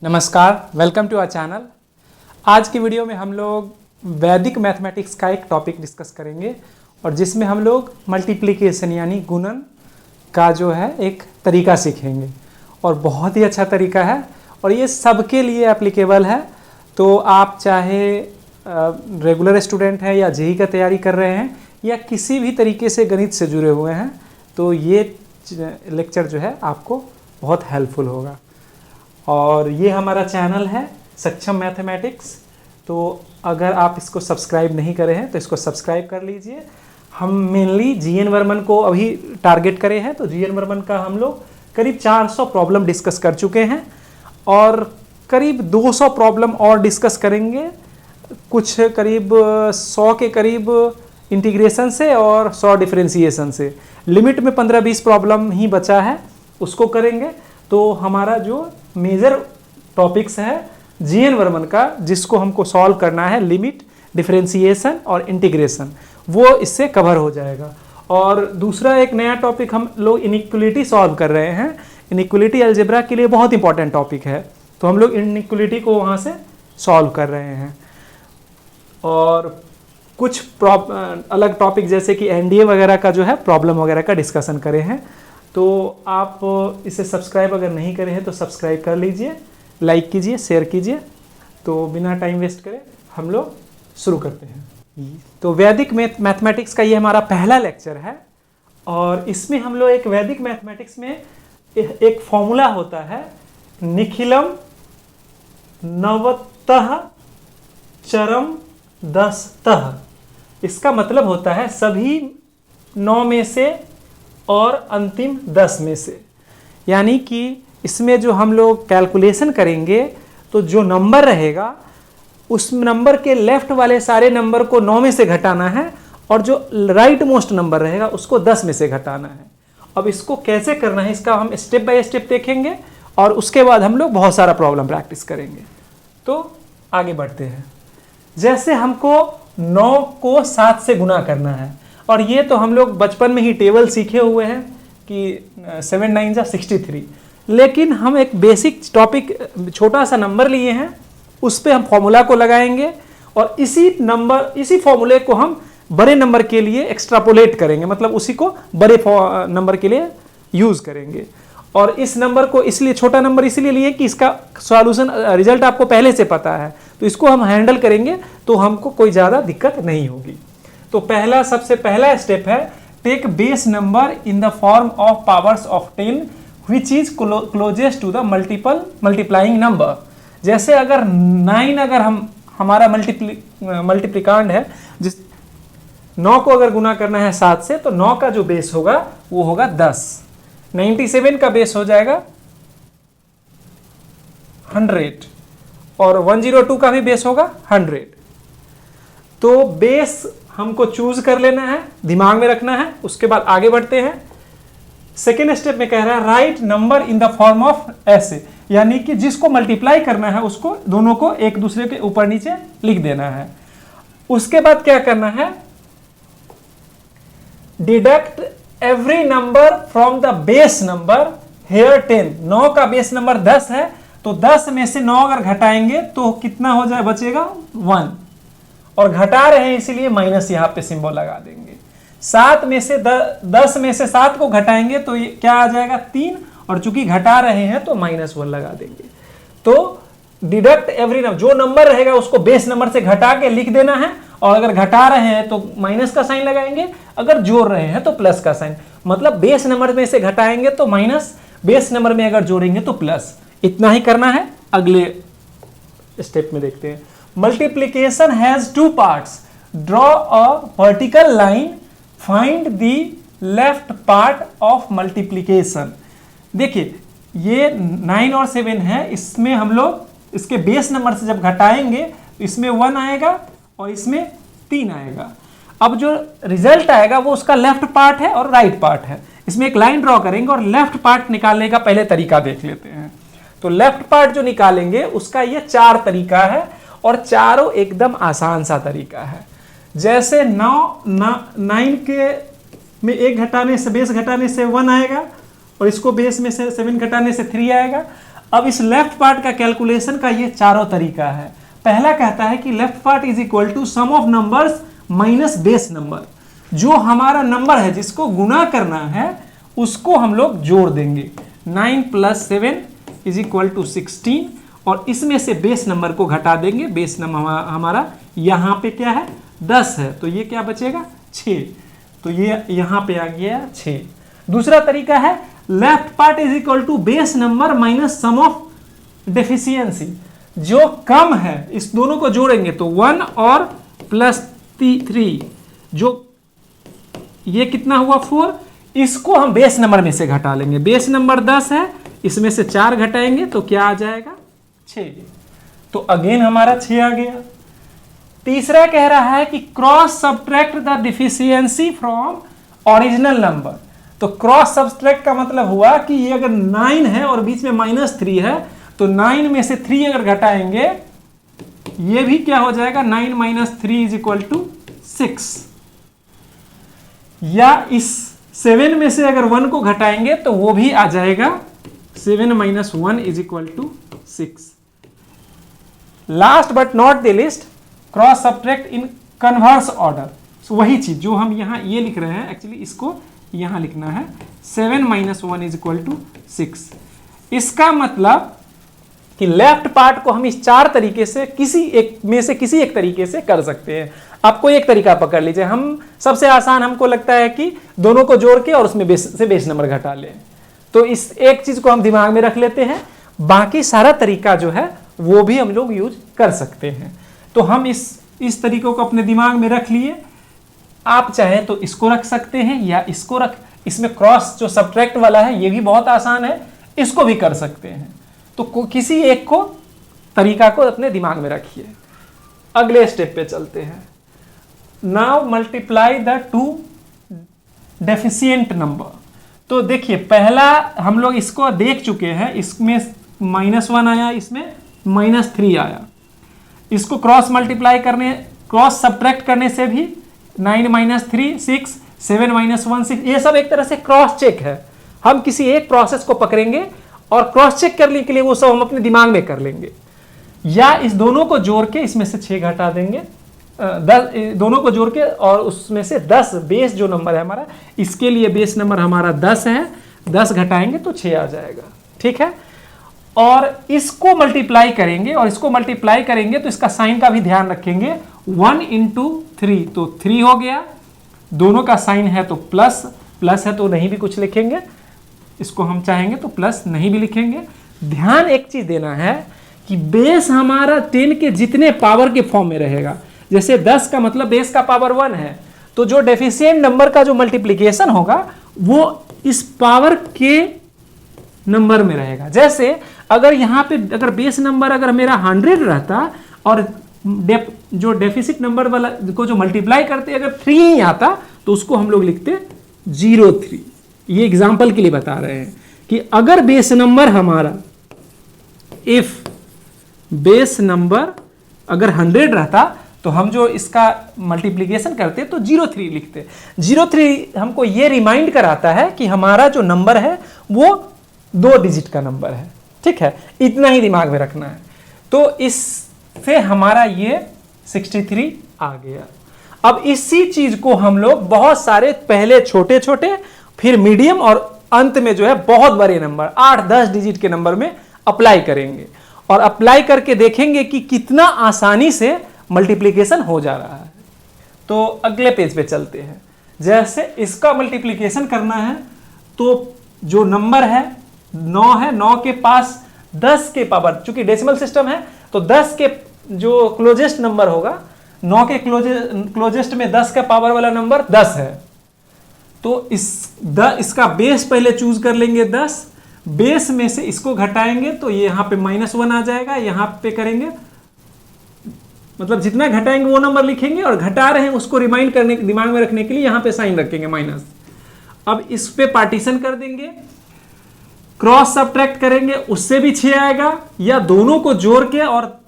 नमस्कार, welcome to our channel. आज की वीडियो में हम लोग वैदिक मैथमेटिक्स का एक टॉपिक डिस्कस करेंगे और जिसमें हम लोग मल्टीप्लिकेशन यानी गुणन का जो है एक तरीका सीखेंगे और बहुत ही अच्छा तरीका है और ये सबके लिए एप्लीकेबल है। तो आप चाहे रेगुलर स्टूडेंट हैं या जेईई का तैयारी कर रहे हैं या किसी भी तरीके से गणित से जुड़े हुए हैं तो ये लेक्चर जो है आपको बहुत हेल्पफुल होगा। और ये हमारा चैनल है सक्षम मैथमेटिक्स। तो अगर आप इसको सब्सक्राइब नहीं करे हैं तो इसको सब्सक्राइब कर लीजिए। हम मेनली जीएन वर्मन को अभी टारगेट करे हैं, तो जीएन वर्मन का हम लोग करीब 400 प्रॉब्लम डिस्कस कर चुके हैं और करीब 200 प्रॉब्लम और डिस्कस करेंगे। कुछ करीब 100 के करीब इंटीग्रेशन से और 100 डिफरेंशिएशन से। लिमिट में 15-20 प्रॉब्लम ही बचा है, उसको करेंगे। तो हमारा जो मेजर टॉपिक्स है जीएन वर्मन का, जिसको हमको सॉल्व करना है, लिमिट, डिफरेंशिएशन और इंटीग्रेशन, वो इससे कवर हो जाएगा। और दूसरा एक नया टॉपिक हम लोग इनइक्वलिटी सॉल्व कर रहे हैं। इनइक्वलिटी अलजेब्रा के लिए बहुत इंपॉर्टेंट टॉपिक है, तो हम लोग इनइक्वलिटी को वहाँ से सॉल्व कर रहे हैं। और कुछ अलग टॉपिक जैसे कि एनडीए वगैरह का जो है प्रॉब्लम वगैरह का डिस्कशन करे हैं। तो आप इसे सब्सक्राइब अगर नहीं करे हैं तो सब्सक्राइब कर लीजिए, लाइक कीजिए, शेयर कीजिए। तो बिना टाइम वेस्ट करे हम लोग शुरू करते हैं। तो वैदिक मैथमेटिक्स का ये हमारा पहला लेक्चर है और इसमें हम लोग एक वैदिक मैथमेटिक्स में एक फॉर्मूला होता है, निखिलम नवतः चरम 10तः। इसका मतलब होता है सभी 9 में से और अंतिम 10 में से। यानी कि इसमें जो हम लोग कैलकुलेशन करेंगे तो जो नंबर रहेगा उस नंबर के लेफ्ट वाले सारे नंबर को 9 में से घटाना है और जो राइट मोस्ट नंबर रहेगा उसको 10 में से घटाना है। अब इसको कैसे करना है इसका हम स्टेप बाय स्टेप देखेंगे और उसके बाद हम लोग बहुत सारा प्रॉब्लम प्रैक्टिस करेंगे। तो आगे बढ़ते हैं। जैसे हमको 9 को 7 से गुना करना है, और ये तो हम लोग बचपन में ही टेबल सीखे हुए हैं कि 7 9 जा 63। लेकिन हम एक बेसिक टॉपिक, छोटा सा नंबर लिए हैं, उस पर हम फॉर्मूला को लगाएंगे और इसी फॉर्मूले को हम बड़े नंबर के लिए एक्स्ट्रापोलेट करेंगे, मतलब उसी को बड़े नंबर के लिए यूज करेंगे। और इस नंबर को इसलिए छोटा नंबर इसलिए लिए कि इसका सॉल्यूशन रिजल्ट आपको पहले से पता है, तो इसको हम हैंडल करेंगे तो हमको कोई ज़्यादा दिक्कत नहीं होगी। तो सबसे पहला स्टेप है, take base number in the form of powers of 10 which is closest to the multiplying number. जैसे अगर 9 अगर हमारा मल्टीप्लिकांड है, जिस 9 को अगर गुना करना है 7 से, तो 9 का जो बेस होगा वो होगा 10। 97 का बेस हो जाएगा 100 और 102 का भी बेस होगा 100। तो बेस हमको चूज कर लेना है, दिमाग में रखना है। उसके बाद आगे बढ़ते हैं। सेकेंड स्टेप में कह रहा है right number in the form of ऐसे, यानी कि जिसको मल्टीप्लाई करना है उसको दोनों को एक दूसरे के ऊपर नीचे लिख देना है। उसके बाद क्या करना है, deduct every number from the base number here 10। 9 का बेस नंबर 10 है, तो 10 में से 9 अगर घटाएंगे तो कितना हो जाए, बचेगा 1। और घटा रहे हैं इसीलिए माइनस यहां पे सिंबल लगा देंगे। 7 में से 10 में से 7 को घटाएंगे तो ये क्या आ जाएगा 3, और चूंकि घटा रहे हैं तो -1 लगा देंगे। तो डिडक्ट एवरी नंबर, जो नंबर रहेगा उसको बेस नंबर से घटा के लिख देना है, और अगर घटा रहे हैं तो माइनस का साइन लगाएंगे, अगर जोड़ रहे हैं तो प्लस का साइन। मतलब बेस नंबर में से घटाएंगे तो माइनस, बेस नंबर में अगर जोड़ेंगे तो प्लस। इतना ही करना है। अगले स्टेप में देखते हैं। Multiplication has 2 parts. Draw a vertical line. Find the left part of multiplication. देखिए ये 9 और 7 है, इसमें हम लोग इसके बेस नंबर से जब घटाएंगे तो इसमें 1 आएगा और इसमें 3 आएगा। अब जो रिजल्ट आएगा वो उसका लेफ्ट पार्ट है और राइट पार्ट है। इसमें एक लाइन ड्रॉ करेंगे और लेफ्ट पार्ट निकालने का पहले तरीका देख लेते हैं। तो लेफ्ट पार्ट जो निकालेंगे उसका ये 4 तरीका है और चारों एकदम आसान सा तरीका है। जैसे 9 के में 1 घटाने से, बेस घटाने से 1 आएगा और इसको बेस में से 7 घटाने से 3 आएगा। अब इस लेफ्ट पार्ट का कैलकुलेशन का ये चारों तरीका है। पहला कहता है कि left part is equal to sum of numbers minus base number. जो हमारा नंबर है जिसको गुना करना है उसको हम लोग जोड़ देंगे। 9 + 7 इज इक्वल टू 16 और इसमें से बेस नंबर को घटा देंगे। बेस नंबर हमारा यहाँ पे क्या है 10 है, तो ये क्या बचेगा 6, तो ये यहाँ पे आ गया 6। दूसरा तरीका है left part is equal to base number minus sum of deficiency. जो कम है इस दोनों को जोड़ेंगे तो 1 और +3, जो ये कितना हुआ 4, इसको हम बेस नंबर में से घटा लेंगे। बेस नंबर 10 है, इसमें से 4 घटाएंगे तो क्या आ जाएगा 6, तो अगेन हमारा 6 आ गया। तीसरा कह रहा है कि cross subtract the deficiency from original number. तो क्रॉस सब्ट्रैक्ट का मतलब हुआ कि ये अगर 9 है और बीच में -3 है तो 9 में से 3 अगर घटाएंगे ये भी क्या हो जाएगा 9 - 3 = 6, या इस 7 में से अगर 1 को घटाएंगे तो वो भी आ जाएगा 7 - 1 = 6। Last but not the list, cross subtract in converse order. वही चीज जो हम यहाँ ये लिख रहे हैं, एक्चुअली इसको यहाँ लिखना है 7 - 1 = 6। इसका मतलब कि लेफ्ट पार्ट को हम इस 4 तरीके से किसी एक तरीके से कर सकते हैं। आपको एक तरीका पकड़ लीजिए, हम सबसे आसान हमको लगता है कि दोनों को जोड़ के और उसमें बेस नंबर घटा लें। तो इस एक चीज को हम दिमाग में रख लेते हैं, बाकी सारा तरीका जो है वो भी हम लोग यूज कर सकते हैं। तो हम इस तरीकों को अपने दिमाग में रख लिए। आप चाहे तो इसको रख सकते हैं या इसको इसमें क्रॉस जो सब्ट्रैक्ट वाला है ये भी बहुत आसान है, इसको भी कर सकते हैं। तो किसी एक को तरीका को अपने दिमाग में रखिए। अगले स्टेप पे चलते हैं। Now multiply the 2 deficient number. तो देखिए पहला हम लोग इसको देख चुके हैं, इसमें -1 आया, इसमें -3 आया। इसको क्रॉस सब्ट्रैक्ट करने से भी 9 - 3 6, 7 - 1 6, ये सब एक तरह से क्रॉस चेक है। हम किसी एक प्रोसेस को पकड़ेंगे और क्रॉस चेक करने के लिए वो सब हम अपने दिमाग में कर लेंगे, या इस दोनों को जोड़ के इसमें से 6 घटा देंगे, 10 दोनों को जोड़ के और उसमें से 10 बेस जो नंबर है हमारा, इसके लिए बेस नंबर हमारा 10 है, 10 घटाएंगे तो 6 आ जाएगा। ठीक है, और इसको मल्टीप्लाई करेंगे और इसको मल्टीप्लाई करेंगे तो इसका साइन का भी ध्यान रखेंगे। 1 × 3 तो 3 हो गया, दोनों का साइन है तो प्लस है तो नहीं भी कुछ लिखेंगे, इसको हम चाहेंगे तो प्लस नहीं भी लिखेंगे। ध्यान एक चीज देना है कि बेस हमारा 10 के जितने पावर के फॉर्म में रहेगा। जैसे 10 का मतलब बेस का पावर 1 है, तो जो डेफिशिएंट नंबर का जो मल्टीप्लिकेशन होगा वो इस पावर के नंबर में रहेगा। जैसे अगर यहाँ पे अगर बेस नंबर अगर मेरा 100 रहता और जो डेफिसिट नंबर वाला को जो मल्टीप्लाई करते अगर 3 ही आता तो उसको हम लोग लिखते 03। ये एग्जाम्पल के लिए बता रहे हैं कि अगर बेस नंबर हमारा इफ बेस नंबर अगर 100 रहता तो हम जो इसका मल्टीप्लिकेशन करते तो 03 लिखते। 03 हमको ये रिमाइंड कराता है कि हमारा जो नंबर है वो 2 डिजिट का नंबर है। ठीक है, इतना ही दिमाग में रखना है। तो इससे हमारा ये 63 आ गया। अब इसी चीज को हम लोग बहुत सारे पहले छोटे छोटे फिर मीडियम और अंत में जो है बहुत बड़े नंबर 8-10 डिजिट के नंबर में अप्लाई करेंगे और अप्लाई करके देखेंगे कि कितना आसानी से मल्टीप्लिकेशन हो जा रहा है। तो अगले पेज पे चलते हैं। जैसे इसका मल्टीप्लिकेशन करना है तो जो नंबर है 9 है, 9 के पास 10 के पावर, चूंकि डेसिमल सिस्टम है तो 10 के जो क्लोजेस्ट नंबर होगा, 9 के क्लोजेस्ट में 10 का पावर वाला नंबर 10 है। तो इसका बेस पहले चूज कर लेंगे 10, बेस में से इसको घटाएंगे तो ये यहाँ पे -1 आ जाएगा। यहाँ पे करेंगे मतलब जितना घटाएंगे वो नंबर लिखेंगे और घटा रहे हैं उसको रिमाइंड करने दिमाग में रखने के लिए यहाँ पे साइन रखेंगे माइनस। अब इस पे पार्टीशन कर देंगे, क्रॉस सब्ट्रैक्ट करेंगे उससे भी 6 आएगा, या दोनों को जोड़ के और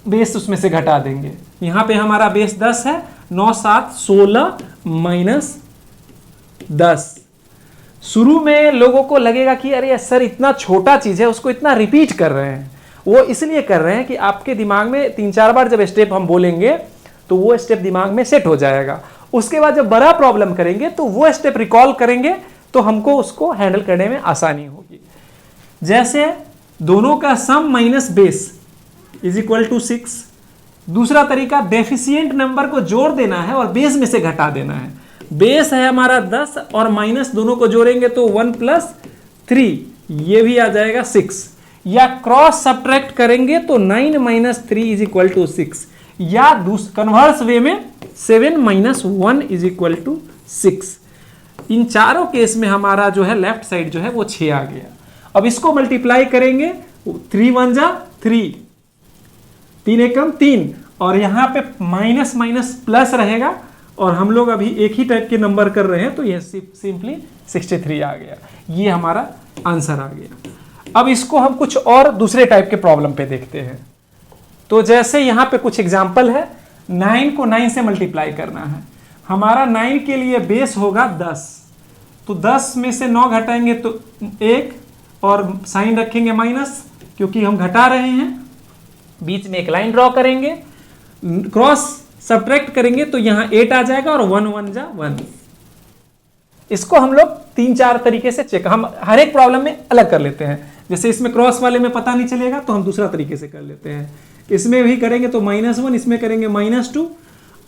बेस उसमें से घटा देंगे। यहाँ पे हमारा बेस 10 है, 9 7 16 -10। शुरू में लोगों को लगेगा कि अरे सर इतना छोटा चीज़ है उसको इतना रिपीट कर रहे हैं। वो इसलिए कर रहे हैं कि आपके दिमाग में 3-4 बार जब स्टेप हम बोलेंगे तो वो स्टेप दिमाग में सेट हो जाएगा। उसके बाद जब बड़ा प्रॉब्लम करेंगे तो वो स्टेप रिकॉल करेंगे तो हमको उसको हैंडल करने में आसानी होगी। जैसे दोनों का sum minus base is equal to 6। दूसरा तरीका, डेफिशिएंट नंबर को जोड़ देना है और बेस में से घटा देना है। बेस है हमारा 10 और माइनस दोनों को जोड़ेंगे तो 1 + 3, ये भी आ जाएगा 6। या क्रॉस सब्ट्रैक्ट करेंगे तो 9 - 3 = 6। या कन्वर्स वे में 7 - 1 = 6। इन चारों केस में हमारा जो है लेफ्ट साइड जो है वो 6 आ गया। अब इसको मल्टीप्लाई करेंगे, 3 × 1 = 3, 3 एकम 3, और यहाँ पे माइनस माइनस प्लस रहेगा और हम लोग अभी एक ही टाइप के नंबर कर रहे हैं तो ये सिंपली 63 आ गया। ये हमारा आंसर आ गया। अब इसको हम कुछ और दूसरे टाइप के प्रॉब्लम पे देखते हैं। तो जैसे यहाँ पे कुछ एग्जाम्पल है, 9 को 9 से मल्टीप्लाई करना है। हमारा 9 के लिए बेस होगा 10, तो 10 में से 9 घटाएंगे तो 1 और साइन रखेंगे माइनस क्योंकि हम घटा रहे हैं। बीच में एक लाइन ड्रॉ करेंगे, क्रॉस सब्ट्रैक्ट करेंगे तो यहाँ 8 आ जाएगा और 1 × 1 = 1। इसको हम लोग 3-4 तरीके से चेक, हम हर एक प्रॉब्लम में अलग कर लेते हैं। जैसे इसमें क्रॉस वाले में पता नहीं चलेगा तो हम दूसरा तरीके से कर लेते हैं। इसमें भी करेंगे तो -1, इसमें करेंगे -2।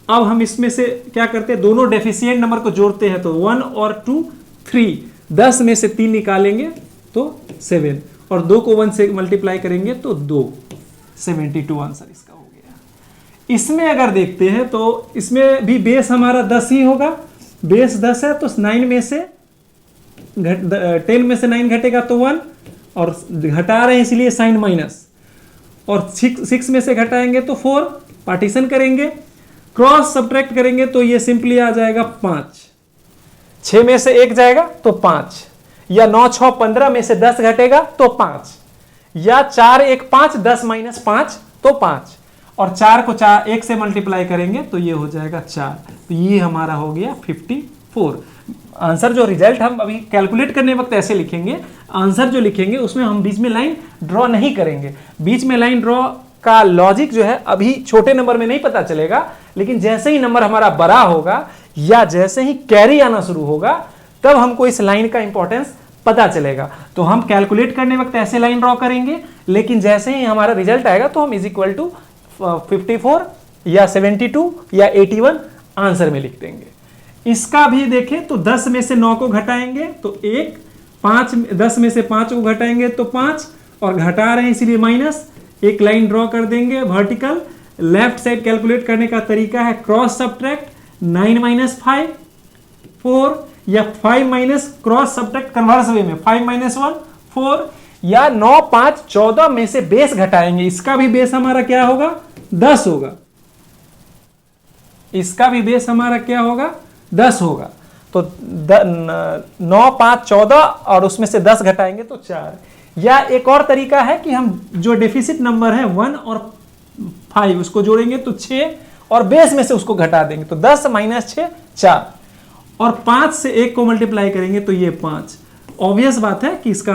अब हम इसमें से क्या करते हैं, दोनों डेफिशिएंट नंबर को जोड़ते हैं तो 1 और 2 3, 10 में से 3 निकालेंगे तो 7 और 2 को 1 से मल्टीप्लाई करेंगे तो 2, 72 आंसर इसका हो गया। इसमें अगर देखते हैं तो इसमें भी बेस हमारा 10 ही होगा। बेस 10 है तो 9 में से 10 में से 9 घटेगा तो 1 और घटा रहे हैं इसलिए साइन माइनस, और 6 में से घटाएंगे तो 4, पार्टीशन करेंगे, क्रॉस सब्ट्रैक्ट करेंगे तो ये सिंपली आ जाएगा 5। 6 में से 1 जाएगा तो 5, या 9 6 15 में से 10 घटेगा तो 5, या 4 1 5, 10 - 5 तो 5, और 4 को 1 से मल्टीप्लाई करेंगे तो ये हो जाएगा 4। तो ये हमारा हो गया 54। आंसर जो रिजल्ट हम अभी कैलकुलेट करने वक्त ऐसे लिखेंगे, आंसर जो लिखेंगे उसमें हम बीच में लाइन ड्रॉ नहीं करेंगे। बीच में लाइन ड्रॉ का लॉजिक जो है अभी छोटे नंबर में नहीं पता चलेगा, लेकिन जैसे ही नंबर हमारा बड़ा होगा या जैसे ही कैरी आना शुरू होगा तब हमको इस लाइन का इंपॉर्टेंस पता चलेगा। तो हम कैलकुलेट करने वक्त ऐसे लाइन ड्रॉ करेंगे, लेकिन जैसे ही हमारा रिजल्ट आएगा तो हम = 54 या 72 या 81 आंसर में लिख देंगे। इसका भी देखें तो 10 में से 9 को घटाएंगे तो 1, 5 10 में से 5 को घटाएंगे तो 5, और घटा रहे हैं इसीलिए माइनस, एक लाइन ड्रॉ कर देंगे वर्टिकल। लेफ्ट साइड कैलकुलेट करने का तरीका है क्रॉस सब्ट्रैक्ट, 9 - 5 4, या 5 - क्रॉस सब्ट्रैक्ट कन्वर्स वे में 5 - 1 4, या 9 5 14 में से बेस घटाएंगे। इसका भी बेस हमारा क्या होगा, 10 होगा। इसका भी बेस हमारा क्या होगा, 10 होगा। तो 9 5 14 और उसमें से 10 घटाएंगे तो 4। या एक और तरीका है कि हम जो डेफिसिट नंबर है 1 और 5 उसको जोड़ेंगे तो 6, और बेस में से उसको घटा देंगे तो 10 - 6 4, और 5 से 1 को मल्टीप्लाई करेंगे तो ये 5। ऑब्वियस बात है कि इसका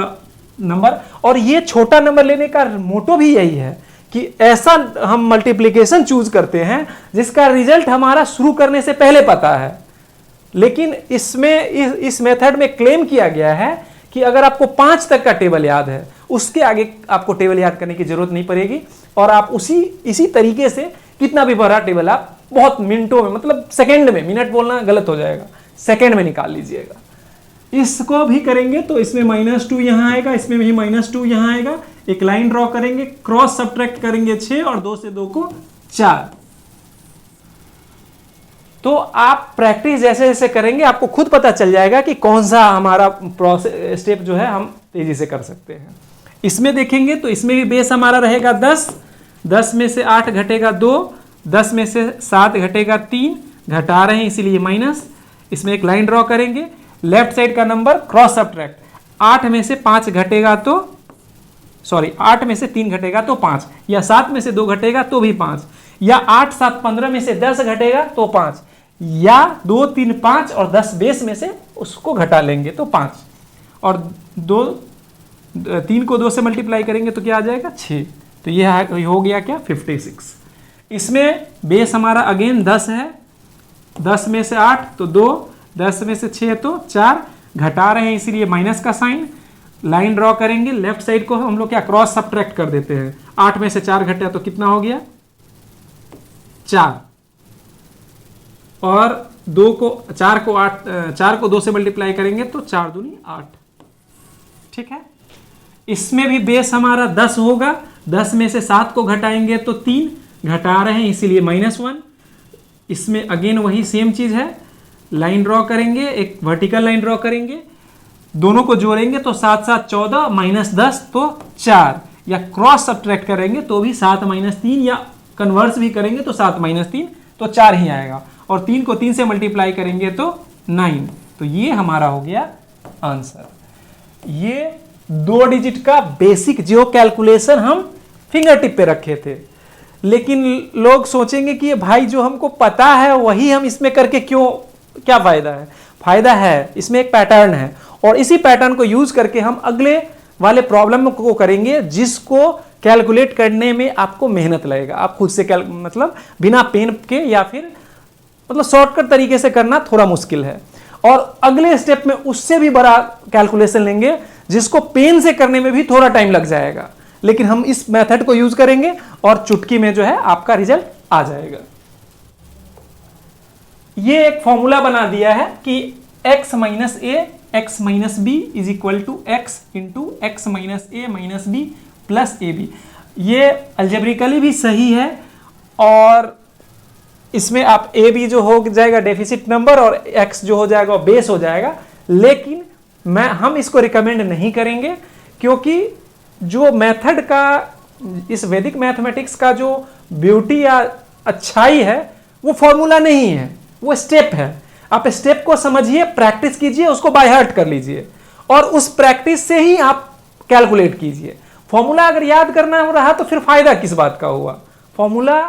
नंबर, और ये छोटा नंबर लेने का मोटो भी यही है कि ऐसा हम मल्टीप्लिकेशन चूज करते हैं जिसका रिजल्ट हमारा शुरू करने से पहले पता है। लेकिन इसमें इस मेथड में क्लेम किया गया है कि अगर आपको 5 तक का टेबल याद है, उसके आगे आपको टेबल याद करने की जरूरत नहीं पड़ेगी, और आप इसी तरीके से कितना भी बड़ा टेबल आप बहुत मिनटों में, मतलब सेकंड में, मिनट बोलना गलत हो जाएगा, सेकंड में निकाल लीजिएगा। इसको भी करेंगे तो इसमें -2 यहां आएगा, इसमें भी -2 यहां आएगा। एक लाइन ड्रॉ करेंगे, क्रॉस सब्ट्रैक्ट करेंगे 6 और 2 से 2 को 4। तो आप प्रैक्टिस जैसे जैसे करेंगे आपको खुद पता चल जाएगा कि कौन सा हमारा प्रोसेस स्टेप जो है हम तेजी से कर सकते हैं। इसमें देखेंगे तो इसमें भी बेस हमारा रहेगा 10, 10 में से 8 घटेगा 2, 10 में से 7 घटेगा 3, घटा रहे हैं इसीलिए माइनस। इसमें एक लाइन ड्रॉ करेंगे, लेफ्ट साइड का नंबर क्रॉस सब्ट्रैक्ट, 8 में से 5 घटेगा तो 8 में से 3 घटेगा तो 5, या 7 में से 2 घटेगा तो भी 5, या 8 7 15 में से 10 घटेगा तो 5, या 2 3 5 और 10 बेस में से उसको घटा लेंगे तो 5। और 3 को 2 से मल्टीप्लाई करेंगे तो क्या आ जाएगा 6। तो ये हो गया क्या 56। इसमें बेस हमारा अगेन 10 है, 10 में से 8 तो 2, 10 में से 6 तो 4, घटा रहे हैं इसीलिए माइनस का साइन, लाइन ड्रॉ करेंगे, लेफ्ट साइड को हम लोग क्या क्रॉस सब्ट्रैक्ट कर देते हैं। 8 में से 4 घटा तो कितना हो गया 4, और 4 को 2 से मल्टीप्लाई करेंगे तो 4 दूनी 8। ठीक है, इसमें भी बेस हमारा 10 होगा, 10 में से 7 को घटाएंगे तो 3, घटा रहे हैं इसीलिए -1। इसमें अगेन वही सेम चीज है, लाइन ड्रॉ करेंगे, एक वर्टिकल लाइन ड्रॉ करेंगे, दोनों को जोड़ेंगे तो 7 7 14 -10 तो 4, या क्रॉस सब्ट्रैक्ट करेंगे तो भी 7 - 3, या कन्वर्स भी करेंगे तो 7 - 3 तो 4 ही आएगा, और 3 को 3 से मल्टीप्लाई करेंगे तो 9। तो ये हमारा हो गया आंसर। ये 2 डिजिट का बेसिक जियो कैलकुलेशन हम फिंगर टिप पे रखे थे, लेकिन लोग सोचेंगे कि ये भाई जो हमको पता है वही हम इसमें करके क्यों, क्या फायदा है? फायदा है, इसमें एक पैटर्न है, और इसी पैटर्न को यूज करके हम अगले वाले प्रॉब्लम को करेंगे जिसको कैलकुलेट करने में आपको मेहनत लगेगा। आप खुद से मतलब बिना पेन के या फिर मतलब शॉर्टकट तरीके से करना थोड़ा मुश्किल है, और अगले स्टेप में उससे भी बड़ा कैलकुलेशन लेंगे जिसको पेन से करने में भी थोड़ा टाइम लग जाएगा, लेकिन हम इस मेथड को यूज करेंगे और चुटकी में जो है आपका रिजल्ट आ जाएगा। ये एक फॉर्मूला बना दिया है कि x - a x - b is equal to x into x - a - b plus ab। ये अल्जेब्रिकली भी सही है, और इसमें आप a b जो हो जाएगा डेफिसिट नंबर, और x जो हो जाएगा वो बेस हो जाएगा, लेकिन हम इसको रिकमेंड नहीं करेंगे, क्योंकि जो मेथड का, इस वैदिक मैथमेटिक्स का जो ब्यूटी या अच्छाई है वो फॉर्मूला नहीं है, वो स्टेप है। आप स्टेप को समझिए, प्रैक्टिस कीजिए, उसको बाय हार्ट कर लीजिए, और उस प्रैक्टिस से ही आप कैलकुलेट कीजिए। फॉर्मूला अगर याद करना हो रहा तो फिर फायदा किस बात का हुआ? फॉर्मूला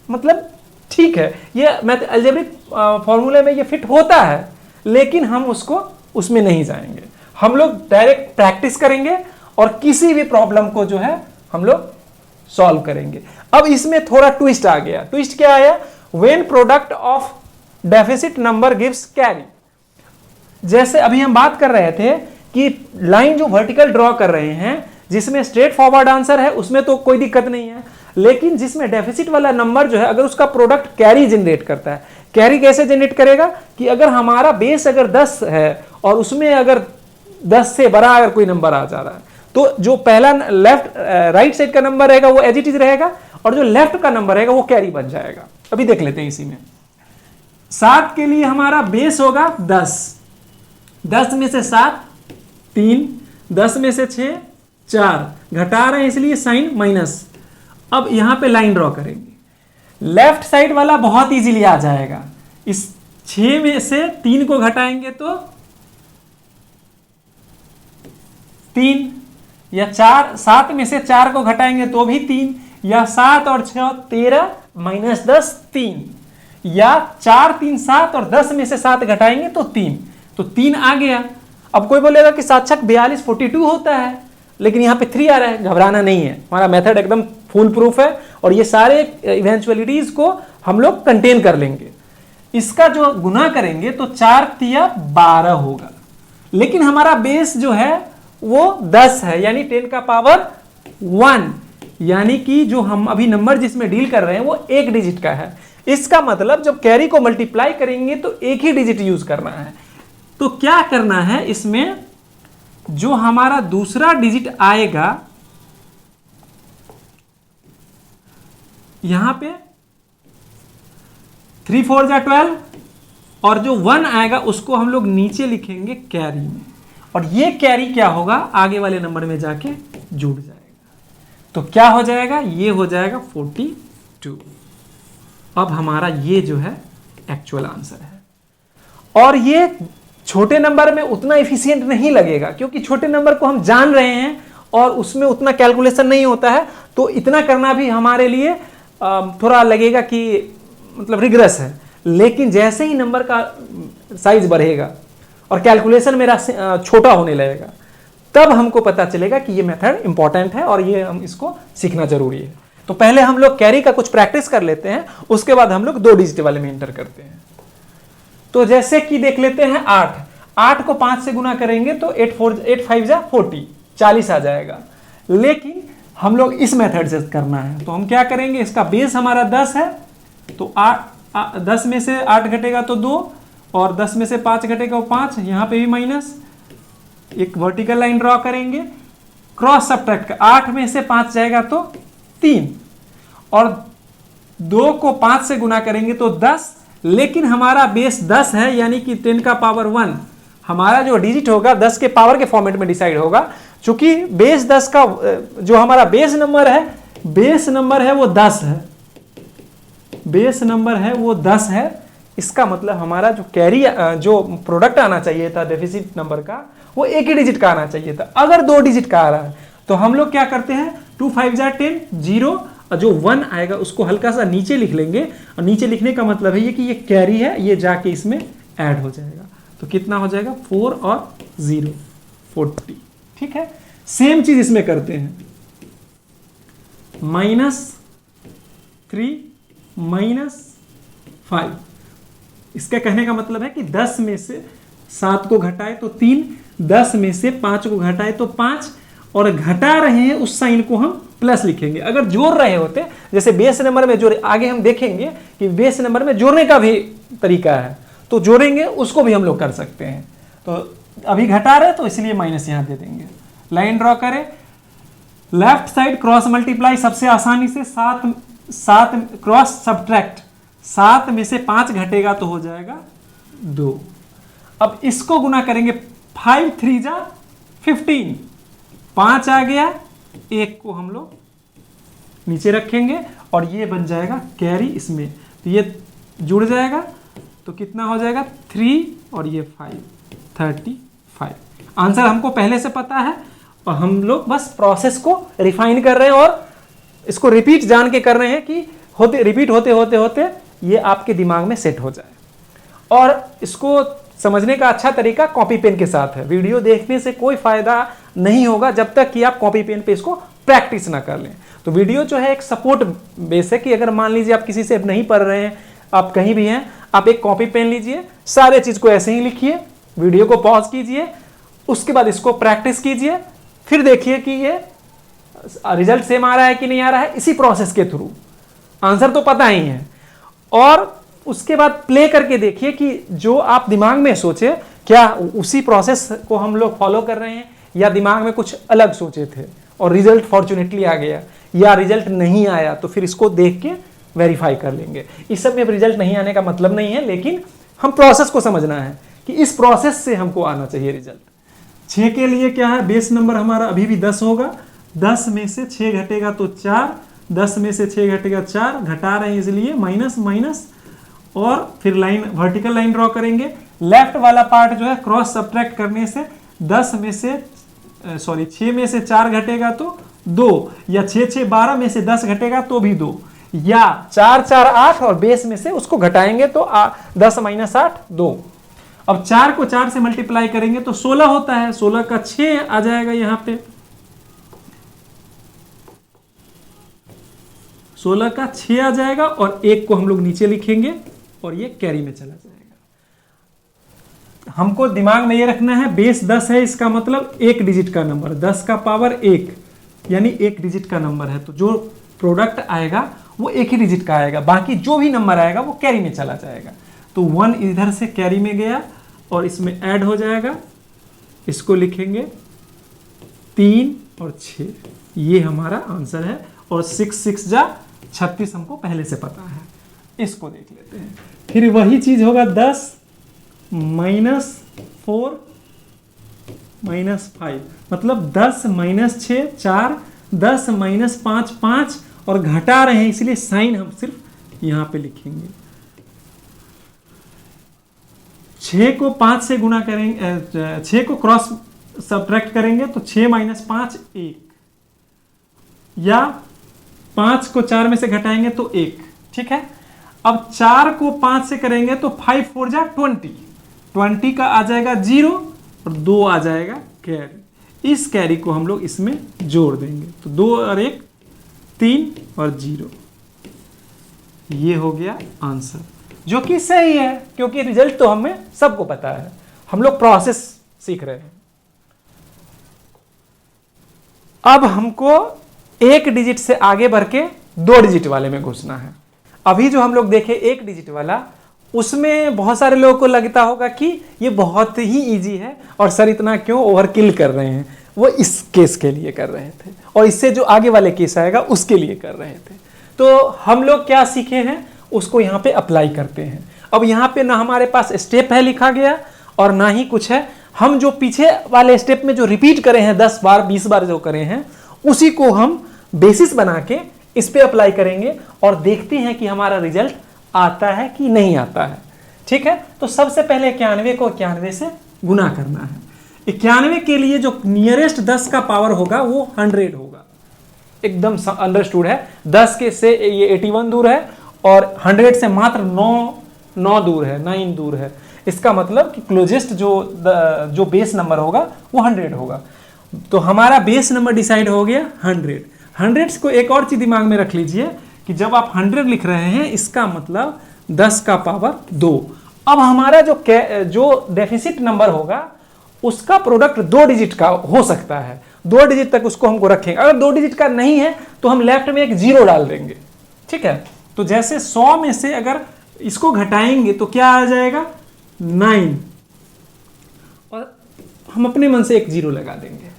मतलब ठीक है, ये अलजेब्रिक फॉर्मूले में ये फिट होता है, लेकिन हम उसमें नहीं जाएंगे। हम लोग डायरेक्ट प्रैक्टिस करेंगे और किसी भी प्रॉब्लम को जो है हम लोग सॉल्व करेंगे। अब इसमें थोड़ा ट्विस्ट आ गया। ट्विस्ट क्या आया? When product of deficit number gives carry. जैसे अभी हम बात कर रहे थे कि लाइन जो वर्टिकल ड्रॉ कर रहे हैं, जिसमें स्ट्रेट फॉरवर्ड आंसर है उसमें तो कोई दिक्कत नहीं है, लेकिन जिसमें डेफिसिट वाला नंबर जो है अगर उसका प्रोडक्ट कैरी जनरेट करता है, कैरी कैसे जनरेट करेगा कि अगर हमारा बेस अगर 10 है और उसमें अगर 10 से बड़ा अगर कोई नंबर आ जा रहा है, तो जो पहला राइट साइड का नंबर रहेगा वो एज इट इज रहेगा, और जो लेफ्ट का नंबर रहेगा वो कैरी बन जाएगा। अभी देख लेते हैं इसी में। 7 के लिए हमारा बेस होगा 10, 10 में से 7 3, 10 में से 6 4, घटा रहे हैं इसलिए साइन माइनस। अब यहां पे लाइन ड्रॉ करेंगे, लेफ्ट साइड वाला बहुत इजीली आ जाएगा। इस 6 में से 3 को घटाएंगे तो 3, या 4, 7 में से 4 को घटाएंगे तो भी 3, या 7 और 6 13 -10 3, या 4 3 7 और 10 में से 7 घटाएंगे तो 3, तो 3 आ गया। अब कोई बोलेगा कि 7 छक 42 42 होता है, लेकिन यहाँ पे 3 आ रहा है। घबराना नहीं है, हमारा मेथड एकदम फुल प्रूफ है, और ये सारे इवेंचुअलिटीज को हम लोग कंटेन कर लेंगे। इसका जो गुना करेंगे तो 4 तिया 12 होगा, लेकिन हमारा बेस जो है वो 10 है, यानी 10 का पावर 1, यानी कि जो हम अभी नंबर जिसमें डील कर रहे हैं वो 1 डिजिट का है। इसका मतलब जब कैरी को मल्टीप्लाई करेंगे तो 1 ही डिजिट यूज करना है। तो क्या करना है, इसमें जो हमारा दूसरा डिजिट आएगा यहां पे 3 4 जा 12, और जो 1 आएगा उसको हम लोग नीचे लिखेंगे कैरी में, और ये कैरी क्या होगा आगे वाले नंबर में जाके जुड़ जाएगा। तो क्या हो जाएगा? ये हो जाएगा 42। अब हमारा ये जो है एक्चुअल आंसर है, और ये छोटे नंबर में उतना एफिशिएंट नहीं लगेगा, क्योंकि छोटे नंबर को हम जान रहे हैं और उसमें उतना कैलकुलेशन नहीं होता है, तो इतना करना भी हमारे लिए थोड़ा लगेगा कि मतलब रिग्रेस है। लेकिन जैसे ही नंबर का साइज बढ़ेगा और कैलकुलेशन मेरा छोटा होने लगेगा, तब हमको पता चलेगा कि ये मेथड इंपॉर्टेंट है और ये हम इसको सीखना जरूरी है। तो पहले हम लोग कैरी का कुछ प्रैक्टिस कर लेते हैं, उसके बाद हम लोग 2 डिजिट वाले में इंटर करते हैं। तो जैसे कि देख लेते हैं 8 को 5 से गुना करेंगे तो 8 5 जा 40 आ जाएगा, लेकिन हम लोग इस मेथड से करना है। तो हम क्या करेंगे, इसका बेस हमारा 10 है, तो 10 में से 8 घटेगा तो 2, और 10 में से 5 घटेगा 5, यहाँ पे भी माइनस, एक वर्टिकल लाइन ड्रॉ करेंगे, क्रॉस सब्ट्रैक्ट, 8 में से 5 जाएगा तो 3, और 2 को 5 से गुना करेंगे तो 10, लेकिन हमारा बेस 10 है, यानी कि 10 का पावर 1 हमारा जो डिजिट होगा 10 के पावर के फॉर्मेट में डिसाइड होगा। चूंकि बेस 10 का जो हमारा बेस नंबर है वो 10 है, बेस नंबर है वो 10 है। इसका मतलब हमारा जो कैरी जो प्रोडक्ट आना चाहिए था डेफिसिट नंबर का, वो एक ही डिजिट का आना चाहिए था। अगर 2 डिजिट का आ रहा है तो हम लोग क्या करते हैं, 2 5 जा 10, 0, और जो 1 आएगा उसको हल्का सा नीचे लिख लेंगे, और नीचे लिखने का मतलब है ये कि ये कैरी है, ये जाके इसमें ऐड हो जाएगा। तो कितना हो जाएगा, 4 और 0 40। ठीक है, सेम चीज इसमें करते हैं, -3 -5। इसका कहने का मतलब है कि 10 में से 7 को घटाए तो 3, 10 में से 5 को घटाए तो 5, और घटा रहे हैं उस साइन को हम प्लस लिखेंगे। अगर जोड़ रहे होते, जैसे बेस नंबर में जोड़, आगे हम देखेंगे कि बेस नंबर में जोड़ने का भी तरीका है, तो जोड़ेंगे उसको भी हम लोग कर सकते हैं। तो अभी घटा रहे तो इसलिए माइनस यहां दे देंगे। लाइन ड्रॉ करें, लेफ्ट साइड क्रॉस मल्टीप्लाई सबसे आसानी से, 7 क्रॉस सब्ट्रैक्ट, 7 में से 5 घटेगा तो हो जाएगा 2। अब इसको गुना करेंगे, 5 3 जा 15, 5 आ गया, 1 को हम लोग नीचे रखेंगे और ये बन जाएगा कैरी इसमें, तो ये जुड़ जाएगा, तो कितना हो जाएगा 3 और ये 5, 35। आंसर हमको पहले से पता है और हम लोग बस प्रोसेस को रिफाइन कर रहे हैं और इसको रिपीट जान के कर रहे हैं कि रिपीट होते होते होते ये आपके दिमाग में सेट हो जाए। और इसको समझने का अच्छा तरीका कॉपी पेन के साथ है। वीडियो देखने से कोई फायदा नहीं होगा जब तक कि आप कॉपी पेन पे इसको प्रैक्टिस ना कर लें। तो वीडियो जो है एक सपोर्ट बेस है कि अगर मान लीजिए आप किसी से नहीं पढ़ रहे हैं, आप कहीं भी हैं, आप एक कॉपी पेन लीजिए, सारे चीज को ऐसे ही लिखिए, वीडियो को पॉज कीजिए, उसके बाद इसको प्रैक्टिस कीजिए, फिर देखिए कि ये रिजल्ट सेम आ रहा है कि नहीं आ रहा है। इसी प्रोसेस के थ्रू आंसर तो पता ही है, और उसके बाद प्ले करके देखिए कि जो आप दिमाग में सोचे क्या उसी प्रोसेस को हम लोग फॉलो कर रहे हैं या दिमाग में कुछ अलग सोचे थे और रिजल्ट फॉर्चुनेटली आ गया, या रिजल्ट नहीं आया तो फिर इसको देख के वेरीफाई कर लेंगे। इस सब में रिजल्ट नहीं आने का मतलब नहीं है, लेकिन हम प्रोसेस को समझना है कि इस प्रोसेस से हमको आना चाहिए रिजल्ट। 6 के लिए क्या है, बेस नंबर हमारा अभी भी 10 होगा, 10 में से 6 घटेगा तो 4, 10 में से 6 घटेगा 4, घटा रहे हैं इसलिए माइनस माइनस, और फिर लाइन वर्टिकल लाइन ड्रॉ करेंगे। लेफ्ट वाला पार्ट जो है क्रॉस सब्ट्रैक्ट करने से 6 में से 4 घटेगा तो 2, या 6 6 12 में से 10 घटेगा तो भी 2, या 4 4 8 और बेस में से उसको घटाएंगे तो 10 - 8 2। अब 4 को 4 से मल्टीप्लाई करेंगे तो 16 होता है, 16 का 6 आ जाएगा यहाँ पे, 16 का 6 आ जाएगा, और 1 को हम लोग नीचे लिखेंगे और ये कैरी में चला जाएगा। हमको दिमाग में ये रखना है बेस 10 है, इसका मतलब एक डिजिट का नंबर, 10 का पावर 1 यानी एक डिजिट का नंबर है, तो जो प्रोडक्ट आएगा वो एक ही डिजिट का आएगा, बाकी जो भी नंबर आएगा वो कैरी में चला जाएगा। तो 1 इधर से कैरी में गया और इसमें ऐड हो जाएगा, इसको लिखेंगे 3 और 6, ये हमारा आंसर है। और 6 6 जा 36 हमको पहले से पता है। इसको देख लेते हैं, फिर वही चीज होगा 10 -4 -5, मतलब 10 - 6 4, 10 - 5 5, और घटा रहे हैं इसलिए साइन हम सिर्फ यहां पे लिखेंगे। 6 को 5 से गुना करेंगे, 6 को क्रॉस सब्ट्रैक्ट करेंगे तो 6 - 5 1, या 5 को 4 में से घटाएंगे तो 1। ठीक है, अब 4 को 5 से करेंगे तो 5 4 जा 20, 20 का आ जाएगा 0 और 2 आ जाएगा कैरी। इस कैरी को हम लोग इसमें जोड़ देंगे तो 2 और 1 3 और 0, ये हो गया आंसर, जो कि सही है क्योंकि रिजल्ट तो हमें सबको पता है, हम लोग प्रोसेस सीख रहे हैं। अब हमको एक डिजिट से आगे बढ़ के 2 डिजिट वाले में घुसना है। अभी जो हम लोग देखे 1 डिजिट वाला, उसमें बहुत सारे लोगों को लगता होगा कि ये बहुत ही इजी है और सर इतना क्यों ओवरकिल कर रहे हैं। वो इस केस के लिए कर रहे थे और इससे जो आगे वाले केस आएगा उसके लिए कर रहे थे। तो हम लोग क्या सीखे हैं उसको यहाँ पे अप्लाई करते हैं। अब यहाँ पे ना हमारे पास स्टेप है लिखा गया और ना ही कुछ है, हम जो पीछे वाले स्टेप में जो रिपीट करे हैं 10 बार 20 बार जो करे हैं उसी को हम बेसिस बना के इस पे अप्लाई करेंगे और देखते हैं कि हमारा रिजल्ट आता है कि नहीं आता है। ठीक है, तो सबसे पहले 91 को 91 से गुना करना है। 91 के लिए जो नियरेस्ट 10 का पावर होगा वो 100 होगा, एकदम अंडरस्टूड है। 10 के से ये 81 दूर है और 100 से मात्र 9 दूर है, 9 दूर है। इसका मतलब कि क्लोजेस्ट जो बेस नंबर होगा वो 100 होगा। तो हमारा बेस नंबर डिसाइड हो गया 100। 100 को एक और चीज दिमाग में रख लीजिए कि जब आप 100 लिख रहे हैं इसका मतलब 10 का पावर 2। अब हमारा जो डेफिसिट नंबर होगा उसका प्रोडक्ट 2 डिजिट का हो सकता है, 2 डिजिट तक उसको हमको रखेंगे। अगर 2 डिजिट का नहीं है तो हम लेफ्ट में एक 0 डाल देंगे। ठीक है, तो जैसे 100 में से अगर इसको घटाएंगे तो क्या आ जाएगा 9 और हम अपने मन से एक 0 लगा देंगे।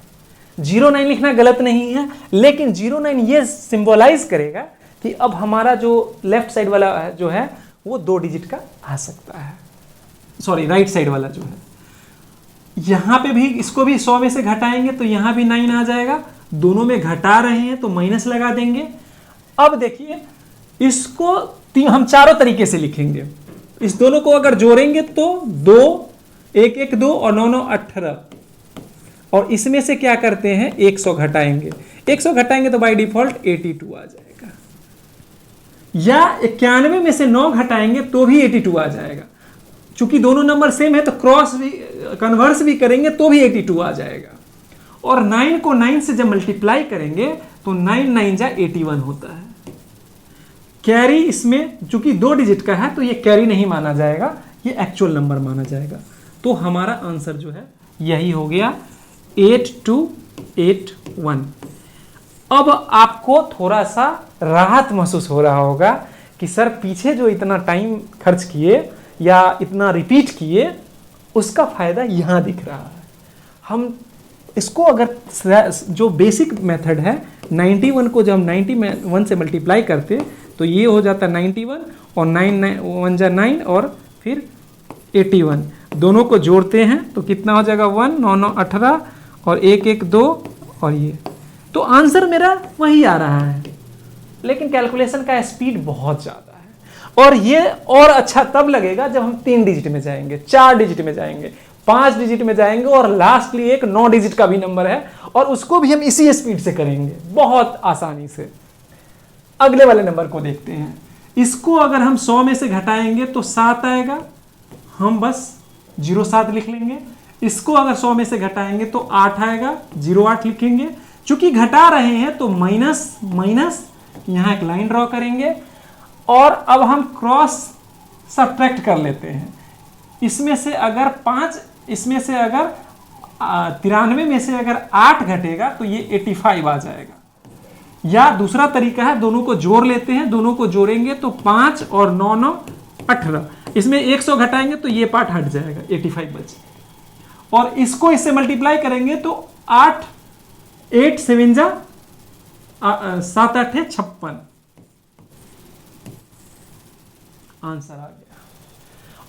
09 लिखना गलत नहीं है, लेकिन 09 ये सिंबलाइज करेगा कि अब हमारा जो लेफ्ट साइड वाला जो है वो 2 डिजिट का आ सकता है, सॉरी राइट साइड वाला जो है। यहां पे भी इसको भी 100 में से घटाएंगे तो यहां भी 9 आ जाएगा, दोनों में घटा रहे हैं तो माइनस लगा देंगे। अब देखिए इसको हम चारों तरीके से लिखेंगे। इस दोनों को अगर जोड़ेंगे तो 2 1 1 2 और 9 9 18 और इसमें से क्या करते हैं 100 घटाएंगे। 100 घटाएंगे तो बाय डिफॉल्ट 82 आ जाएगा, या 91 में से 9 घटाएंगे तो भी 82 आ जाएगा। चूंकि दोनों नंबर सेम है तो क्रॉस भी कन्वर्स भी करेंगे तो भी 82 आ जाएगा। और 9 को 9 से जब मल्टीप्लाई करेंगे तो 9 9 जा 81 होता है। कैरी इसमें चूंकि 2 डिजिट का है तो ये कैरी नहीं माना जाएगा, ये एक्चुअल नंबर माना जाएगा। तो हमारा आंसर जो है यही हो गया 8281। अब आपको थोड़ा सा राहत महसूस हो रहा होगा कि सर पीछे जो इतना टाइम खर्च किए या इतना रिपीट किए उसका फायदा यहां दिख रहा है। हम इसको अगर जो बेसिक मेथड है 91 को जब हम 91 से मल्टीप्लाई करते तो ये हो जाता 91 और 9 1 जा 9 और फिर 81, दोनों को जोड़ते हैं तो कितना हो जाएगा 1 9 9 18 और 1 1 2 और ये, तो आंसर मेरा वही आ रहा है। लेकिन कैलकुलेशन का स्पीड बहुत ज़्यादा है और ये और अच्छा तब लगेगा जब हम 3 डिजिट में जाएंगे, 4 डिजिट में जाएंगे, 5 डिजिट में जाएंगे और लास्टली एक 9 डिजिट का भी नंबर है और उसको भी हम इसी स्पीड से करेंगे बहुत आसानी से। अगले वाले नंबर को देखते हैं। इसको अगर हम 100 में से घटाएंगे तो 7 आएगा, हम बस 07 लिख लेंगे। इसको अगर 100 में से घटाएंगे तो 8 आएगा, 08 लिखेंगे। चूंकि घटा रहे हैं तो माइनस माइनस यहां एक लाइन ड्रॉ करेंगे और अब हम क्रॉस सब्ट्रैक्ट कर लेते हैं। इसमें से अगर 5, इसमें से अगर 93 में से अगर 8 घटेगा तो ये 85 आ जाएगा। या दूसरा तरीका है दोनों को जोड़ लेते हैं, दोनों को जोड़ेंगे तो 5 और 9 9 18, इसमें 100 घटाएंगे तो ये पार्ट हट जाएगा, 85 बचे। और इसको इससे मल्टीप्लाई करेंगे तो 8 7 जा 7 8 है 56, आंसर आ गया।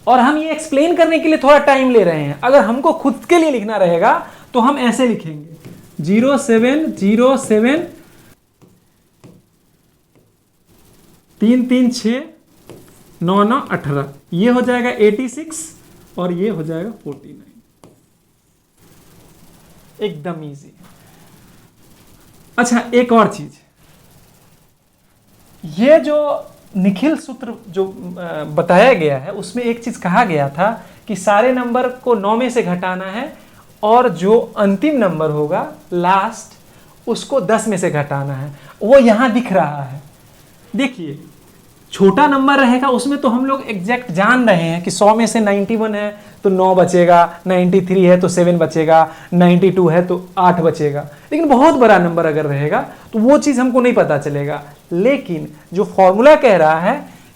और हम ये एक्सप्लेन करने के लिए थोड़ा टाइम ले रहे हैं। अगर हमको खुद के लिए लिखना रहेगा तो हम ऐसे लिखेंगे 07 07 3 3 6 9 9 18, ये हो जाएगा 86 और ये हो जाएगा 49, एकदम इजी। अच्छा एक और चीज, ये जो निखिल सूत्र जो बताया गया है उसमें एक चीज कहा गया था कि सारे नंबर को 9 में से घटाना है और जो अंतिम नंबर होगा लास्ट उसको 10 में से घटाना है। वो यहाँ दिख रहा है। देखिए छोटा नंबर रहेगा उसमें तो हम लोग एग्जैक्ट जान रहे हैं कि 100 में से 91 है तो 9 बचेगा, 93 है तो 7 बचेगा, 92 है तो 8 बचेगा। लेकिन बहुत बड़ा नंबर अगर रहेगा तो वो चीज़ हमको नहीं पता चलेगा। लेकिन जो फॉर्मूला कह रहा है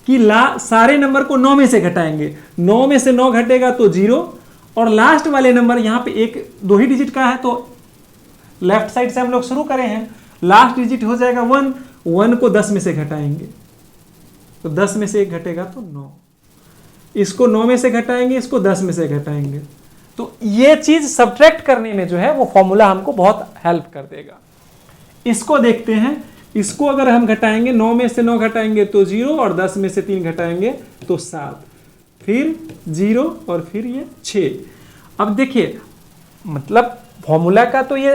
कि सारे नंबर को 9 में से घटाएंगे, 9 में से 9 घटेगा तो 0, और लास्ट वाले नंबर यहाँ पे एक 2 ही डिजिट का है तो लेफ्ट साइड से हम लोग शुरू करें हैं, लास्ट डिजिट हो जाएगा 1, 1 को 10 में से घटाएंगे तो 10 में से 1 घटेगा तो 9, इसको 9 में से घटाएंगे, इसको 10 में से घटाएंगे। तो ये चीज सब्ट्रैक्ट करने में जो है वो फॉर्मूला हमको बहुत हेल्प कर देगा। इसको देखते हैं, इसको अगर हम घटाएंगे 9 में से 9 घटाएंगे तो 0 और 10 में से 3 घटाएंगे तो 7, फिर 0 और फिर ये 6। अब देखिए मतलब फॉर्मूला का तो ये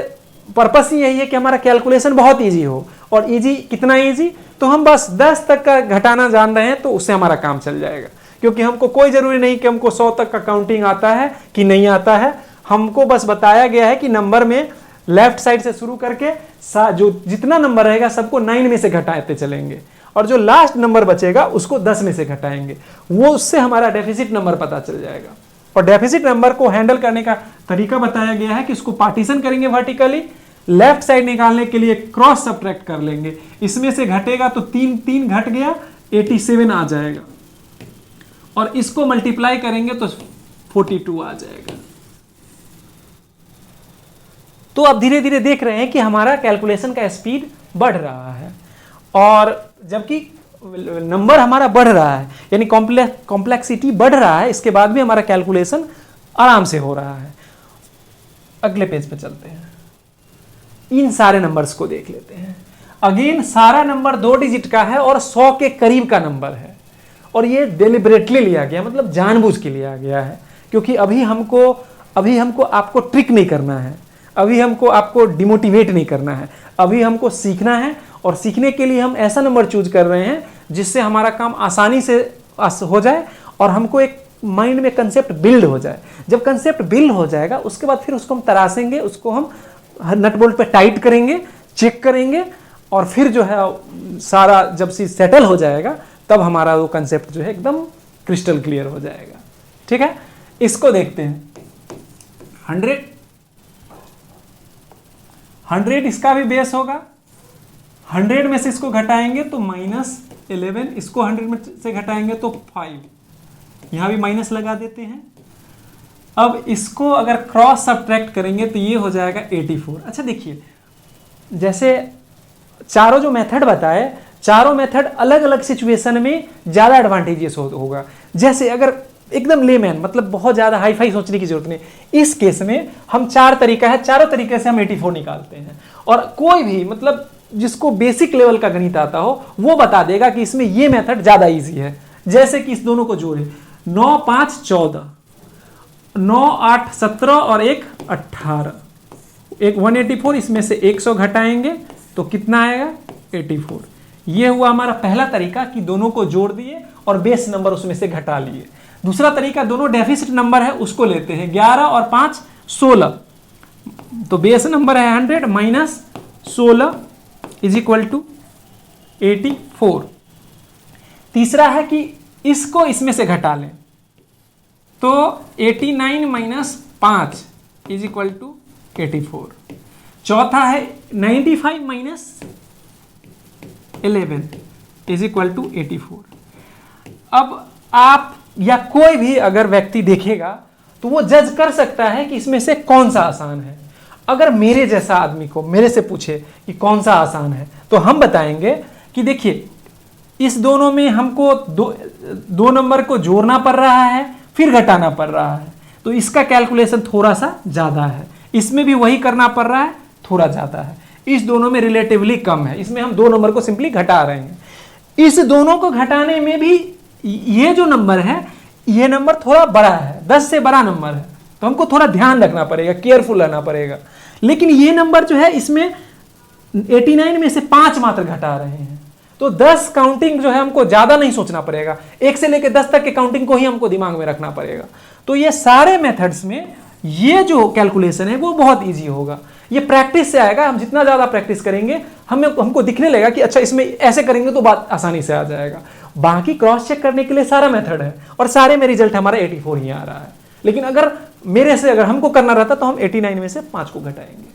पर्पस ही यही है कि हमारा कैलकुलेशन बहुत इजी हो। और इजी कितना इजी, तो हम बस 10 तक का घटाना जान रहे हैं तो उससे हमारा काम चल जाएगा, क्योंकि हमको कोई जरूरी नहीं कि हमको 100 तक का काउंटिंग आता है कि नहीं आता है। हमको बस बताया गया है कि नंबर में लेफ्ट साइड से शुरू करके जो जितना नंबर रहेगा सबको 9 में से घटाते चलेंगे और जो लास्ट नंबर बचेगा उसको 10 में से घटाएंगे। वो उससे हमारा डेफिसिट नंबर पता चल जाएगा। और डेफिसिट नंबर को हैंडल करने का तरीका बताया गया है कि इसको पार्टीशन करेंगे वर्टिकली, लेफ्ट साइड निकालने के लिए क्रॉस सब्ट्रैक्ट कर लेंगे, इसमें से घटेगा तो 3 घट गया 87 आ जाएगा, और इसको मल्टीप्लाई करेंगे तो 42 आ जाएगा। तो अब धीरे धीरे देख रहे हैं कि हमारा कैलकुलेशन का स्पीड बढ़ रहा है, और जबकि नंबर हमारा बढ़ रहा है यानी कॉम्प्लेक्सिटी बढ़ रहा है, इसके बाद भी हमारा कैलकुलेशन आराम से हो रहा है। अगले पेज पे चलते हैं, इन सारे नंबर्स को देख लेते हैं। अगेन सारा नंबर 2 डिजिट का है और 100 के करीब का नंबर है, और ये डेलिबरेटली लिया गया, मतलब जानबूझ के लिया गया है, क्योंकि अभी हमको आपको ट्रिक नहीं करना है, अभी हमको आपको डिमोटिवेट नहीं करना है, अभी हमको सीखना है। और सीखने के लिए हम ऐसा नंबर चूज कर रहे हैं जिससे हमारा काम आसानी से हो जाए और हमको एक माइंड में कंसेप्ट बिल्ड हो जाए। जब कंसेप्ट बिल्ड हो जाएगा उसके बाद फिर उसको हम तराशेंगे, उसको हम नट बोल्ट पे टाइट करेंगे, चेक करेंगे, और फिर जो है सारा जब चीज सेटल हो जाएगा तब हमारा वो कंसेप्ट जो है एकदम क्रिस्टल क्लियर हो जाएगा। ठीक है, इसको देखते हैं। 100 इसका भी बेस होगा, 100 में से इसको घटाएंगे तो -11, इसको 100 में से घटाएंगे तो 5, यहां भी माइनस लगा देते हैं। अब इसको अगर क्रॉस सब्ट्रैक्ट करेंगे तो ये हो जाएगा 84। अच्छा देखिए, जैसे चारों जो मेथड बताए, चारों मेथड अलग अलग सिचुएशन में ज़्यादा एडवांटेजियस होगा। जैसे अगर एकदम लेमैन, मतलब बहुत ज़्यादा हाई फाई सोचने की जरूरत नहीं, इस केस में हम 4 तरीका है, चारों तरीके से हम 84 निकालते हैं। और कोई भी मतलब जिसको बेसिक लेवल का गणित आता हो वो बता देगा कि इसमें ये मेथड ज़्यादा ईजी है। जैसे कि इस दोनों को जोड़े, 9 5 14, 9 8 17 और 1 18, एक 184, इसमें से 100 घटाएंगे तो कितना आएगा 84। ये हुआ हमारा पहला तरीका कि दोनों को जोड़ दिए और बेस नंबर उसमें से घटा लिए। दूसरा तरीका, दोनों डेफिसिट नंबर है उसको लेते हैं, 11 और 5 16, तो बेस नंबर है 100 माइनस 16 इज इक्वल टू 84। तीसरा है कि इसको इसमें से घटा लें, तो 89 माइनस 5 इज इक्वल टू 84। चौथा है 95 माइनस 11 इज इक्वल टू 84। अब आप या कोई भी अगर व्यक्ति देखेगा तो वो जज कर सकता है कि इसमें से कौन सा आसान है। अगर मेरे जैसा आदमी को मेरे से पूछे कि कौन सा आसान है तो हम बताएंगे कि देखिए, इस दोनों में हमको दो नंबर को जोड़ना पड़ रहा है फिर घटाना पड़ रहा है, तो इसका कैलकुलेशन थोड़ा सा ज़्यादा है। इसमें भी वही करना पड़ रहा है, थोड़ा ज़्यादा है। इस दोनों में रिलेटिवली कम है, इसमें हम 2 नंबर को सिंपली घटा रहे हैं। इस दोनों को घटाने में भी ये जो नंबर है ये नंबर थोड़ा बड़ा है, 10 से बड़ा नंबर है, तो हमको थोड़ा ध्यान रखना पड़ेगा, केयरफुल रहना पड़ेगा। लेकिन ये नंबर जो है इसमें 89 में से 5 मात्र घटा रहे हैं, तो 10 काउंटिंग जो है हमको ज़्यादा नहीं सोचना पड़ेगा, 1 से लेकर 10 तक के काउंटिंग को ही हमको दिमाग में रखना पड़ेगा। तो ये सारे मेथड्स में ये जो कैलकुलेशन है वो बहुत ईजी होगा। ये प्रैक्टिस से आएगा, हम जितना ज़्यादा प्रैक्टिस करेंगे हमको दिखने लगेगा कि अच्छा इसमें ऐसे करेंगे तो बात आसानी से आ जाएगा। बाकी क्रॉस चेक करने के लिए सारा मेथड है और सारे में रिजल्ट हमारा 84 ही आ रहा है। लेकिन अगर मेरे से अगर हमको करना रहता तो हम 89 में से 5 को घटाएंगे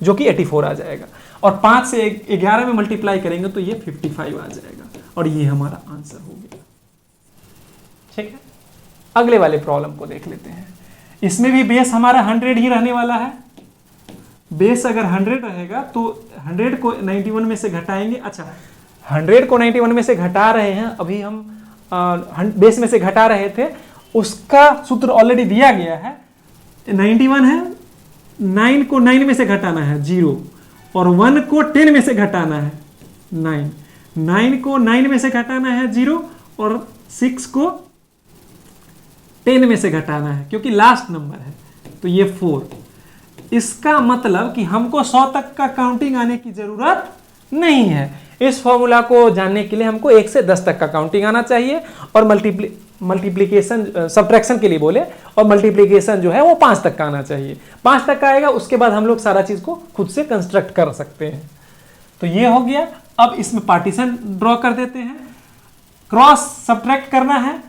जो कि 84 आ जाएगा, और 5 से 11 में मल्टीप्लाई करेंगे तो ये 55 आ जाएगा, और ये हमारा आंसर हो गया। ठीक है, अगले वाले प्रॉब्लम को देख लेते हैं। इसमें भी बेस हमारा 100 ही रहने वाला है। बेस अगर 100 रहेगा तो 100 को 91 में से घटाएंगे। अच्छा, 100 को 91 में से घटा रहे हैं, अभी हम बेस में से घटा रहे थे, उसका सूत्र ऑलरेडी दिया गया है। 91 है, 9 को 9 में से घटाना है 0, और 1 को 10 में से घटाना है 9, 9 को 9 में से घटाना है 0, और 6 को 10 में से घटाना है क्योंकि लास्ट नंबर है, तो ये 4। इसका मतलब कि हमको 100 तक का काउंटिंग आने की जरूरत नहीं है। इस फॉर्मूला को जानने के लिए हमको 1 से 10 तक का काउंटिंग आना चाहिए, और मल्टीप्लिकेशन सब्ट्रैक्शन के लिए बोले, और मल्टीप्लिकेशन जो है वो 5 तक का आना चाहिए। 5 तक का आएगा, उसके बाद हम लोग सारा चीज को खुद से कंस्ट्रक्ट कर सकते हैं। तो ये हो गया। अब इसमें पार्टीशन ड्रॉ कर देते हैं। क्रॉस सब्ट्रैक्ट करना है।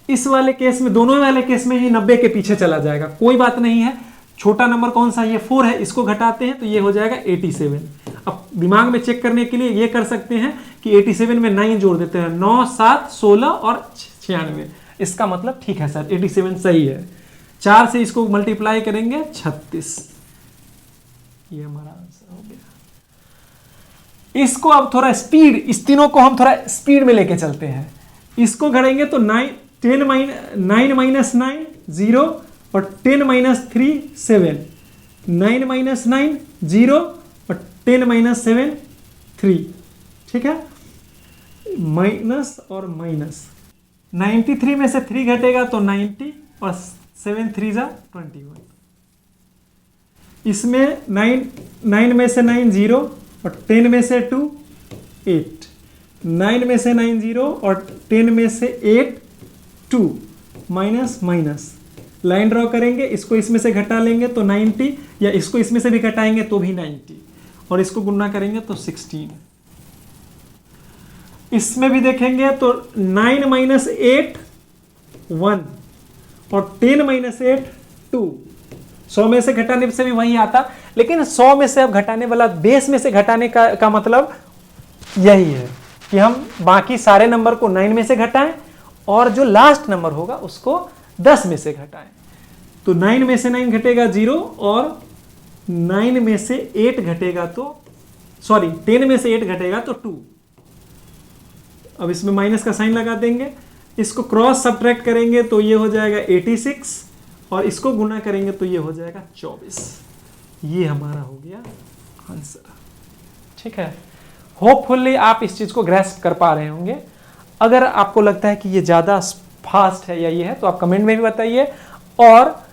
इस वाले केस में, दोनों वाले केस में ही 90 के पीछे चला जाएगा, कोई बात नहीं है। छोटा नंबर कौन सा, ये 4 है, इसको घटाते हैं तो ये हो जाएगा 87। अब दिमाग में चेक करने के लिए ये कर सकते हैं कि 87 में 9 जोड़ देते हैं, 9, 7, 16 और 96। इसका मतलब ठीक है सर, 87 सही है। 4 से इसको मल्टीप्लाई करेंगे 36, ये हमारा आंसर हो गया। इसको अब थोड़ा स्पीड, इस तीनों को हम थोड़ा स्पीड में लेके चलते हैं। इसको करेंगे तो 9 माइनस 9 0, और 10 माइनस 3 7, 9 माइनस 9 0, और 10 माइनस 7 3। ठीक है, माइनस और माइनस, 93 में से 3 घटेगा तो 90, और 7 3 जा 21। इसमें 9 में से 9 0, और 10 में से 2 8, 9 में से 9 0, और 10 में से 8 2, माइनस माइनस, लाइन ड्रॉ करेंगे, इसको इसमें से घटा लेंगे तो 90, या इसको इसमें से भी घटाएंगे तो भी 90, और इसको गुणा करेंगे तो 16। इसमें भी देखेंगे तो 9 माइनस 8 1, और 10 माइनस 8 2। 100 में से घटाने से भी वही आता, लेकिन 100 में से अब घटाने वाला, बेस में से घटाने का मतलब यही है कि हम बाकी सारे नंबर को 9 में से घटाएं, और जो लास्ट नंबर होगा उसको 10 में से घटाएं। तो 9 में से 9 घटेगा 0, और 9 में से 8 घटेगा तो 10 में से 8 घटेगा तो 2। अब इसमें माइनस का साइन लगा देंगे, इसको क्रॉस सब्ट्रैक्ट करेंगे तो ये हो जाएगा 86, और इसको गुणा करेंगे तो ये हो जाएगा 24। ये हमारा हो गया आंसर। ठीक है, होपफुली आप इस चीज को ग्रैस्प कर पा रहे होंगे। अगर आपको लगता है कि ये ज़्यादा फास्ट है या ये है तो आप कमेंट में भी बताइए, और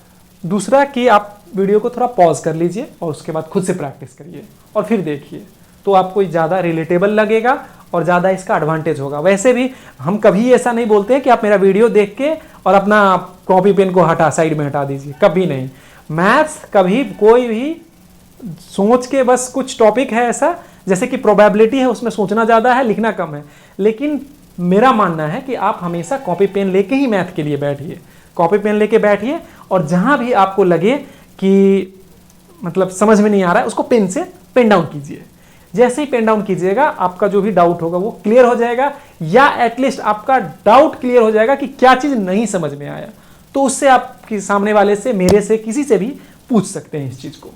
दूसरा कि आप वीडियो को थोड़ा पॉज कर लीजिए और उसके बाद खुद से प्रैक्टिस करिए और फिर देखिए, तो आपको ज़्यादा रिलेटेबल लगेगा और ज़्यादा इसका एडवांटेज होगा। वैसे भी हम कभी ऐसा नहीं बोलते हैं कि आप मेरा वीडियो देख के और अपना कॉपी पेन को साइड में हटा दीजिए, कभी नहीं। मैथ्स कभी कोई भी सोच के, बस कुछ टॉपिक है ऐसा जैसे कि प्रोबेबिलिटी है, उसमें सोचना ज़्यादा है, लिखना कम है, लेकिन मेरा मानना है कि आप हमेशा कॉपी पेन लेके ही मैथ के लिए बैठिए। कॉपी पेन लेके बैठिए, और जहां भी आपको लगे कि मतलब समझ में नहीं आ रहा है, उसको पेन से पेन डाउन कीजिए। जैसे ही पेन डाउन कीजिएगा, आपका जो भी डाउट होगा वो क्लियर हो जाएगा, या एटलीस्ट आपका डाउट क्लियर हो जाएगा कि क्या चीज नहीं समझ में आया, तो उससे आप सामने वाले से, मेरे से, किसी से भी पूछ सकते हैं इस चीज को।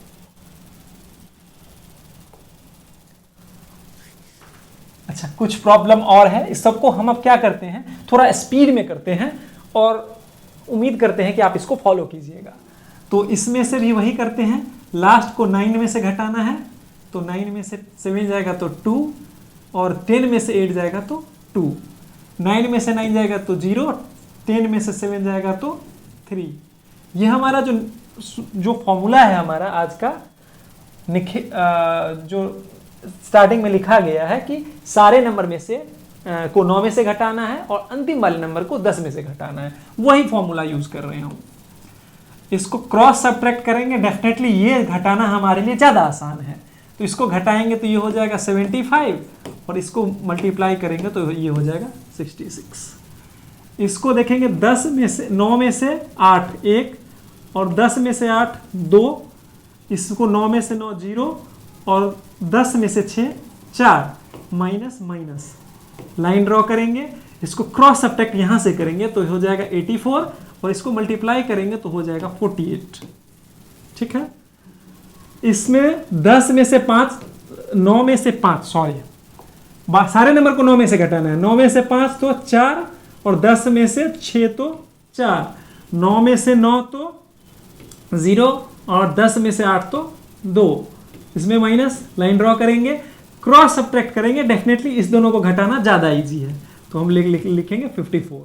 अच्छा, कुछ प्रॉब्लम और है, इस सबको हम अब क्या करते हैं, थोड़ा स्पीड में करते हैं, और उम्मीद करते हैं कि आप इसको फॉलो कीजिएगा। तो इसमें से भी वही करते हैं, लास्ट को 9 में से घटाना है, तो 9 में से 7 जाएगा तो 2, और 10 में से 8 जाएगा तो 2, 9 में से 9 जाएगा तो 0, 10 में से 7 जाएगा तो 3। ये हमारा जो फॉर्मूला है हमारा आज का, जो स्टार्टिंग में लिखा गया है कि सारे नंबर में से को 9 में से घटाना है और अंतिम वाले नंबर को 10 में से घटाना है। वही फॉर्मूला यूज कर रहे हैं हम। इसको क्रॉस सब्ट्रैक्ट करेंगे, डेफिनेटली ये घटाना हमारे लिए ज़्यादा आसान है। तो इसको घटाएंगे तो ये हो जाएगा 75 और इसको मल्टीप्लाई करेंगे तो ये हो जाएगा 66। इसको देखेंगे 10 में से 9 में से 8 1 और 10 में से 8 2, इसको 9 में से 9 0 और 10 में से 6 4, माइनस माइनस लाइन ड्रॉ करेंगे। इसको क्रॉस सब्ट्रैक्ट यहाँ से करेंगे तो हो जाएगा 84 और इसको मल्टीप्लाई करेंगे तो हो जाएगा 48। ठीक है, इसमें 10 में से 5 9 में से 5 सॉरी सारे नंबर को 9 में से घटाना है। 9 में से 5 तो 4 और 10 में से 6 तो 4, 9 में से 9 तो 0 और 10 में से 8 तो 2, इसमें माइनस लाइन ड्रॉ करेंगे, क्रॉस सब्ट्रैक्ट करेंगे। डेफिनेटली इस दोनों को घटाना ज़्यादा इजी है तो हम लिखेंगे 54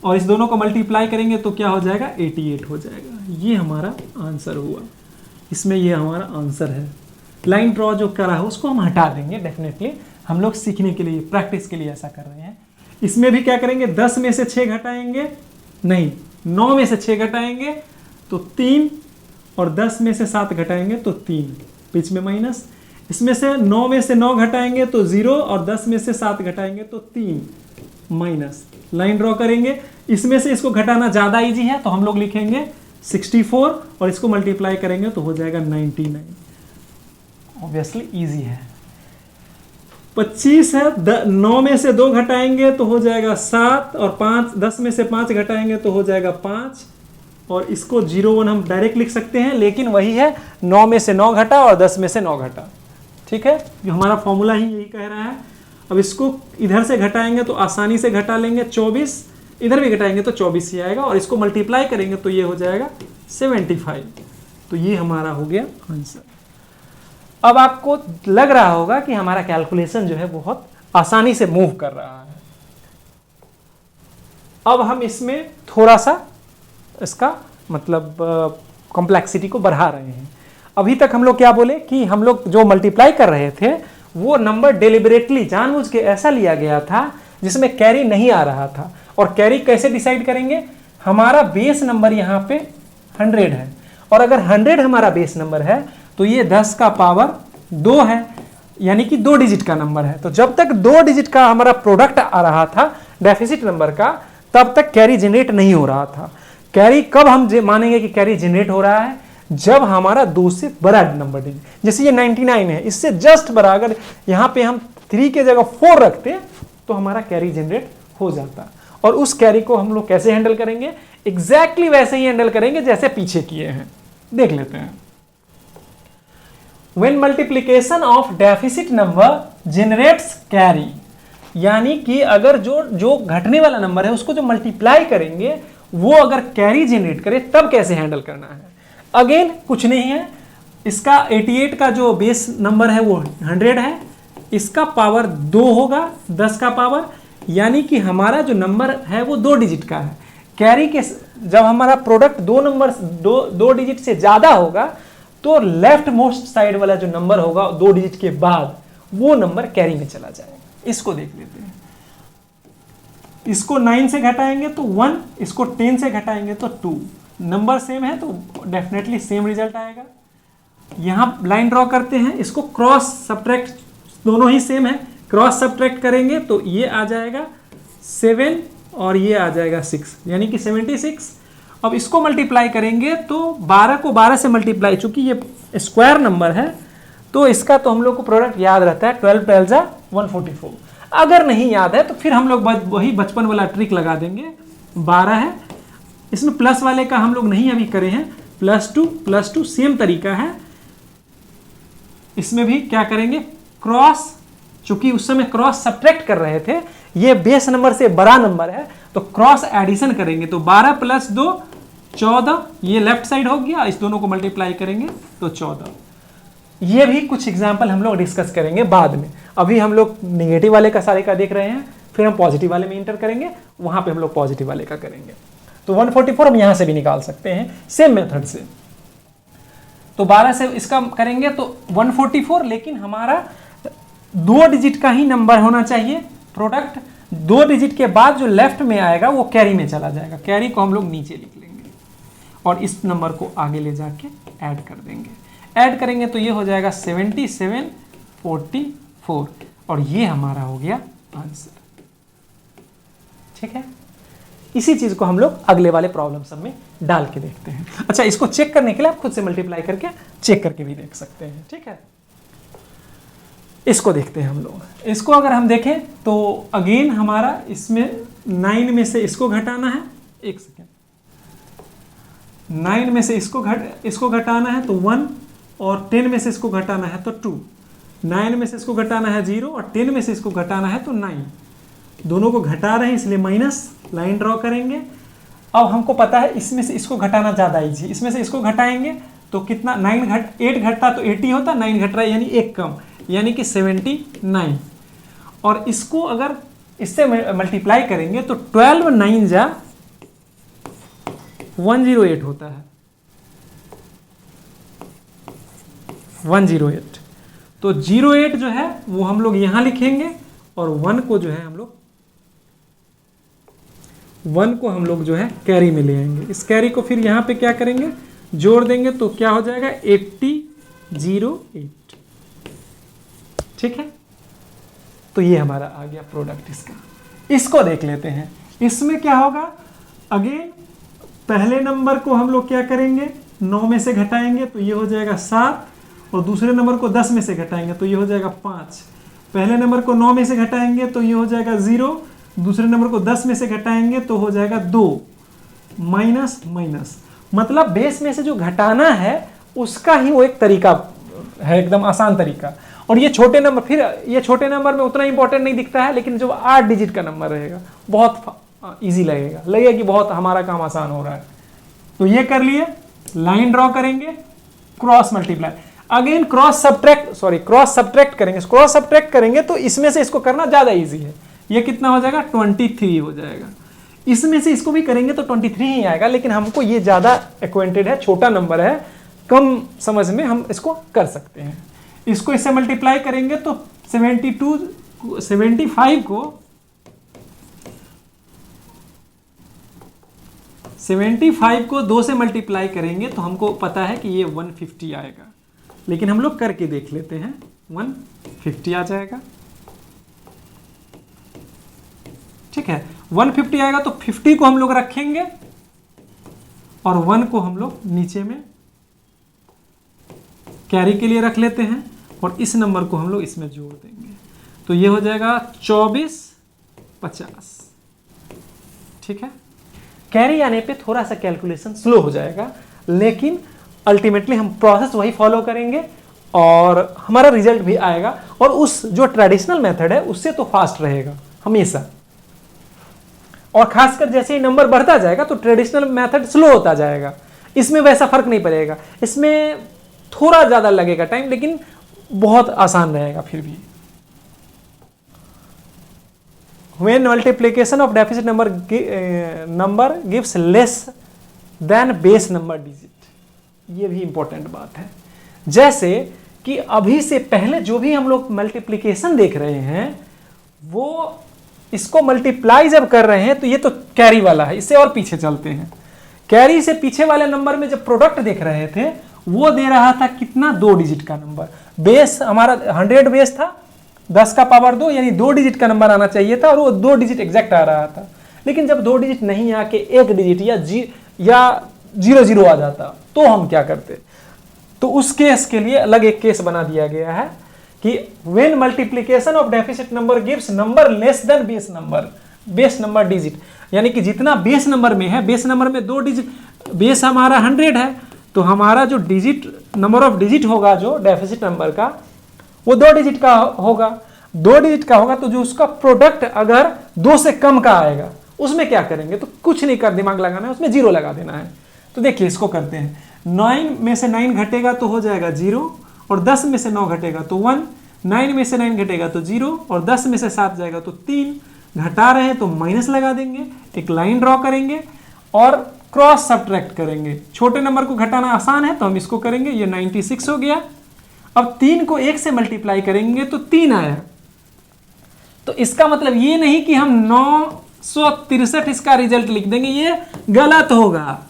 और इस दोनों को मल्टीप्लाई करेंगे तो क्या हो जाएगा 88 हो जाएगा। ये हमारा आंसर हुआ, इसमें ये हमारा आंसर है। लाइन ड्रॉ जो करा है उसको हम हटा देंगे, डेफिनेटली हम लोग सीखने के लिए प्रैक्टिस के लिए ऐसा कर रहे हैं। इसमें भी क्या करेंगे 10 में से 6 घटाएंगे, नहीं 9 में से 6 घटाएंगे तो 3 और 10 में से 7 घटाएंगे तो 3, बीच में माइनस। इसमें से 9 में से 9 घटाएंगे तो 0 और 10 में से 7 घटाएंगे तो 3, माइनस लाइन ड्रॉ करेंगे। इसमें से इसको घटाना ज़्यादा इजी है तो हम लोग लिखेंगे 64 और इसको मल्टीप्लाई करेंगे तो हो जाएगा 99। ऑब्वियसली इजी है। 25 है, 9 में से 2 घटाएंगे तो हो जाएगा 7 और 5 10 में से 5 घटाएंगे तो हो जाएगा 5 और इसको 01 हम डायरेक्ट लिख सकते हैं, लेकिन वही है 9 में से 9 घटा और 10 में से 9 घटा। ठीक है, जो हमारा फॉर्मूला ही यही कह रहा है। अब इसको इधर से घटाएंगे तो आसानी से घटा लेंगे 24, इधर भी घटाएंगे तो 24 ही आएगा और इसको मल्टीप्लाई करेंगे तो ये हो जाएगा 75। तो ये हमारा हो गया आंसर। अब आपको लग रहा होगा कि हमारा कैलकुलेशन जो है बहुत आसानी से मूव कर रहा है। अब हम इसमें थोड़ा सा इसका मतलब कॉम्प्लेक्सिटी को बढ़ा रहे हैं। अभी तक हम लोग क्या बोले कि हम लोग जो मल्टीप्लाई कर रहे थे वो नंबर डेलिबरेटली जानबूझ के ऐसा लिया गया था जिसमें कैरी नहीं आ रहा था। और कैरी कैसे डिसाइड करेंगे, हमारा बेस नंबर यहाँ पे 100 है और अगर 100 हमारा बेस नंबर है तो ये 10 का पावर 2 है, यानी कि 2 डिजिट का नंबर है। तो जब तक 2 डिजिट का हमारा प्रोडक्ट आ रहा था डेफिसिट नंबर का, तब तक कैरी जनरेट नहीं हो रहा था। कैरी कब हम मानेंगे कि कैरी जनरेट हो रहा है, जब हमारा 2 से बड़ा नंबर डिजिट, जैसे ये 99 है, इससे जस्ट बड़ा, अगर यहाँ पे हम 3 के जगह 4 रखते तो हमारा कैरी जनरेट हो जाता। और उस कैरी को हम लोग कैसे हैंडल करेंगे, एग्जैक्टली वैसे ही हैंडल करेंगे जैसे पीछे किए हैं। देख लेते हैं। When multiplication of deficit number generates carry, यानी कि अगर जो घटने वाला नंबर है उसको जो मल्टीप्लाई करेंगे वो अगर कैरी जनरेट करे तब कैसे हैंडल करना है। अगेन कुछ नहीं है, इसका 88 का जो बेस नंबर है वो 100 है, इसका पावर 2 होगा 10 का पावर, यानी कि हमारा जो नंबर है वो 2 डिजिट का है। कैरी के जब हमारा प्रोडक्ट 2 डिजिट से ज़्यादा होगा तो लेफ्ट मोस्ट साइड वाला जो नंबर होगा 2 डिजिट के बाद वो नंबर कैरी में चला जाएगा। इसको देख लेते हैं। इसको 9 से घटाएंगे तो 1, इसको 10 से घटाएंगे तो 2। नंबर सेम है तो डेफिनेटली सेम रिजल्ट आएगा। यहाँ लाइन ड्रॉ करते हैं, इसको क्रॉस सब्ट्रैक्ट, दोनों ही सेम है, क्रॉस सब्ट्रैक्ट करेंगे तो ये आ जाएगा 7 और ये आ जाएगा 6, यानी कि 76। अब इसको मल्टीप्लाई करेंगे तो 12 को 12 से मल्टीप्लाई, चूंकि ये स्क्वायर नंबर है तो इसका तो हम लोग को प्रोडक्ट याद रहता है 12 12 जा 144। अगर नहीं याद है तो फिर हम लोग वही बचपन वाला ट्रिक लगा देंगे। 12 है, इसमें प्लस वाले का हम लोग नहीं अभी करे हैं, +2 सेम तरीका है। इसमें भी क्या करेंगे, क्रॉस, चूंकि उस समय क्रॉस सब्ट्रैक्ट कर रहे थे, ये बेस नंबर से बड़ा नंबर है तो क्रॉस एडिशन करेंगे तो 12 + 2 14, ये लेफ्ट साइड हो गया, इस दोनों को मल्टीप्लाई करेंगे तो 14। ये भी कुछ एग्जाम्पल हम लोग डिस्कस करेंगे बाद में। अभी हम लोग नेगेटिव वाले का सारे का देख रहे हैं, फिर हम पॉजिटिव वाले में इंटर करेंगे, वहां पे हम लोग पॉजिटिव वाले का करेंगे। तो 144 हम यहां से भी निकाल सकते हैं सेम मेथड से। तो 12 से इसका करेंगे तो 144, लेकिन हमारा 2 डिजिट का ही नंबर होना चाहिए प्रोडक्ट 2 डिजिट के बाद जो लेफ्ट में आएगा वो कैरी में चला जाएगा, कैरी को हम लोग नीचे लिख लेंगे और इस नंबर को आगे ले जाके ऐड कर देंगे। ऐड करेंगे तो ये हो जाएगा 7744 और ये हमारा हो गया आंसर। ठीक है, इसी चीज को हम लोग अगले वाले प्रॉब्लम सब में डाल के देखते हैं। अच्छा, इसको चेक करने के लिए आप खुद से मल्टीप्लाई करके चेक करके भी देख सकते हैं। ठीक है, इसको देखते हैं हम लोग। इसको अगर हम देखें तो अगेन हमारा इसमें 9 में से इसको घटाना है, 1 सेकेंड, 9 में से इसको घटाना है तो 1 और 10 में से इसको घटाना है तो 2, 9 में से इसको घटाना है 0 और 10 में से इसको घटाना है तो 9। दोनों को घटा रहे हैं इसलिए माइनस, लाइन ड्रॉ करेंगे। अब हमको पता है इसमें से इसको घटाना ज़्यादा ईजी, इसमें से इसको घटाएंगे तो कितना, 8 घटता तो 80 होता, 9 घट रहा है यानी 1 कम, यानी कि 79। और इसको अगर इससे मल्टीप्लाई करेंगे तो 12 9 जा 108 होता है, 108। तो 08 जो है वो हम लोग यहां लिखेंगे और 1 को जो है हम लोग जो है कैरी में ले आएंगे। इस कैरी को फिर यहां पे क्या करेंगे, जोड़ देंगे तो क्या हो जाएगा 8008। ठीक है, तो ये हमारा आ गया प्रोडक्ट इसका। इसको देख लेते हैं, इसमें क्या होगा। अगेन पहले नंबर को हम लोग क्या करेंगे, 9 में से घटाएंगे तो ये हो जाएगा 7 और दूसरे नंबर को 10 में से घटाएंगे तो ये हो जाएगा 5। पहले नंबर को 9 में से घटाएंगे तो ये हो जाएगा 0, दूसरे नंबर को 10 में से घटाएंगे तो हो जाएगा 2, माइनस माइनस। मतलब बेस में से जो घटाना है उसका ही वो एक तरीका है, एकदम आसान तरीका। और ये छोटे नंबर, फिर ये छोटे नंबर में उतना इंपॉर्टेंट नहीं दिखता है, लेकिन जो 8 डिजिट का नंबर रहेगा बहुत इजी लगेगा कि बहुत हमारा काम आसान हो रहा है। तो ये कर लिए, लाइन ड्रॉ करेंगे, cross multiply, again cross subtract करेंगे तो इसमें से इसको करना ज्यादा इजी है। ये कितना हो जाएगा 23 हो जाएगा। इसमें से इसको भी करेंगे तो 23 ही आएगा, लेकिन हमको ये ज्यादा एक्वेंटेड है, छोटा नंबर है, कम समझ में हम इसको कर सकते हैं। इसको इससे मल्टीप्लाई करेंगे तो 75 को 2 से मल्टीप्लाई करेंगे तो हमको पता है कि ये 150 आएगा, लेकिन हम लोग करके देख लेते हैं, 150 आ जाएगा। ठीक है, 150 आएगा तो 50 को हम लोग रखेंगे और 1 को हम लोग नीचे में कैरी के लिए रख लेते हैं और इस नंबर को हम लोग इसमें जोड़ देंगे तो ये हो जाएगा 2450। ठीक है, कैरी आने पे थोड़ा सा कैलकुलेशन स्लो हो जाएगा, लेकिन अल्टीमेटली हम प्रोसेस वही फॉलो करेंगे और हमारा रिजल्ट भी आएगा। और उस जो ट्रेडिशनल मेथड है उससे तो फास्ट रहेगा हमेशा, और खासकर जैसे ही नंबर बढ़ता जाएगा तो ट्रेडिशनल मेथड स्लो होता जाएगा। इसमें वैसा फर्क नहीं पड़ेगा, इसमें थोड़ा ज्यादा लगेगा टाइम, लेकिन बहुत आसान रहेगा फिर भी। When multiplication of deficit number gives less than base number digit, ये भी इंपॉर्टेंट बात है। जैसे कि अभी से पहले जो भी हम लोग मल्टीप्लिकेशन देख रहे हैं वो इसको मल्टीप्लाई जब कर रहे हैं तो ये तो कैरी वाला है, इससे और पीछे चलते हैं। कैरी से पीछे वाले नंबर में जब प्रोडक्ट देख रहे थे वो दे रहा था कितना, 2 डिजिट का नंबर। बेस हमारा 100 बेस था, 10 का पावर 2 यानी 2 डिजिट का नंबर आना चाहिए था और वो 2 डिजिट एग्जैक्ट आ रहा था। लेकिन जब 2 डिजिट नहीं आके 1 डिजिट या 0 आ जाता तो हम क्या करते। तो उस केस के लिए अलग एक केस बना दिया गया है कि when multiplication of deficit number gives number less than base number digit, यानी कि जितना बेस नंबर में है, बेस नंबर में 2 डिजिट, बेस हमारा 100 है तो हमारा जो डिजिट नंबर ऑफ डिजिट होगा जो डेफिसिट नंबर का वो 2 डिजिट का होगा। 2 डिजिट का होगा तो जो उसका प्रोडक्ट अगर 2 से कम का आएगा उसमें क्या करेंगे, तो कुछ नहीं कर दिमाग लगाना है, उसमें 0 लगा देना है। तो देखिए इसको करते हैं, 9 में से 9 घटेगा तो हो जाएगा 0 और 10 में से 9 घटेगा तो 1, 9 में से 9 घटेगा तो 0 और 10 में से 7 जाएगा तो 3। घटा रहे हैं तो माइनस लगा देंगे, एक लाइन ड्रॉ करेंगे और क्रॉस सब्ट्रैक्ट करेंगे। छोटे नंबर को घटाना आसान है तो हम इसको करेंगे, ये 96 हो गया। अब 3 को 1 से मल्टीप्लाई करेंगे तो 3 आया, तो इसका मतलब ये नहीं कि हम 963 इसका रिजल्ट लिख देंगे, ये गलत होगा।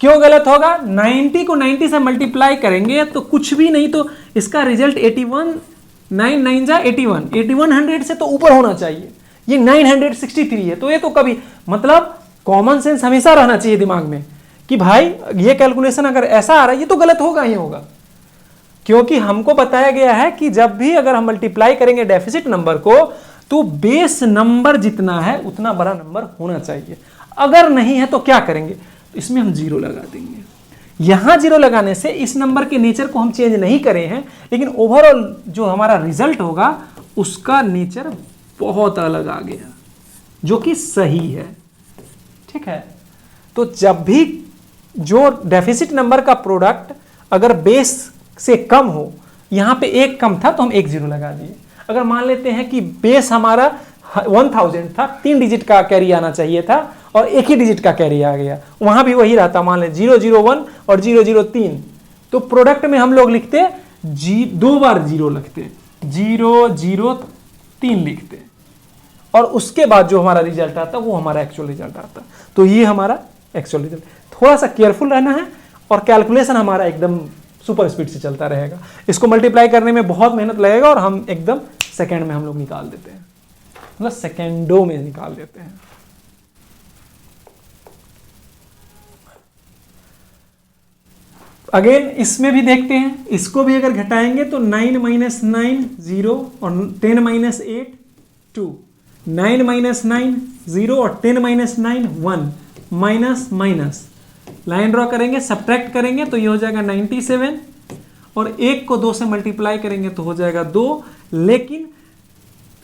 क्यों गलत होगा? 90 को 90 से मल्टीप्लाई करेंगे तो कुछ भी नहीं, तो इसका रिजल्ट 81, 9 9 जा 81, 8100 से तो ऊपर होना चाहिए। ये 963 है, तो ये तो कभी, मतलब कॉमन सेंस हमेशा रहना चाहिए दिमाग में कि भाई ये कैलकुलेशन अगर ऐसा आ रहा है ये तो गलत होगा ही होगा, क्योंकि हमको बताया गया है कि जब भी अगर हम मल्टीप्लाई करेंगे डेफिसिट नंबर को तो बेस नंबर जितना है उतना बड़ा नंबर होना चाहिए। अगर नहीं है तो क्या करेंगे? तो इसमें हम जीरो लगा देंगे। यहां जीरो लगाने से इस नंबर के नेचर को हम चेंज नहीं करे हैं, लेकिन ओवरऑल जो हमारा रिजल्ट होगा उसका नेचर बहुत अलग आ गया, जो कि सही है। ठीक है, तो जब भी जो डेफिसिट नंबर का प्रोडक्ट अगर बेस से कम हो, यहां पे एक कम था तो हम एक जीरो लगा दिए। अगर मान लेते हैं कि बेस हमारा 1000 था, 3 डिजिट का कैरी आना चाहिए था और एक ही डिजिट का कैरी आ गया, वहां भी वही रहता, मान लें 001 और 003, तो प्रोडक्ट में हम लोग लिखते दो बार जीरो लिखते, 003 लिखते, और उसके बाद जो हमारा रिजल्ट आता वो हमारा एक्चुअल रिजल्ट आता। तो ये हमारा एक्चुअल रिजल्ट। थोड़ा सा केयरफुल रहना है और कैलकुलेशन हमारा एकदम सुपर स्पीड से चलता रहेगा। इसको मल्टीप्लाई करने में बहुत मेहनत लगेगा और हम एकदम सेकेंड में हम लोग निकाल देते हैं, मतलब सेकेंडों में निकाल देते हैं। अगेन इसमें भी देखते हैं, इसको भी अगर घटाएंगे तो 9 - 9 0 और 10 - 8 2, 9 - 9 0 और 10 - 9 1, माइनस माइनस लाइन ड्रॉ करेंगे, सब्ट्रैक्ट करेंगे तो ये हो जाएगा 97, और एक को 2 से मल्टीप्लाई करेंगे तो हो जाएगा 2। लेकिन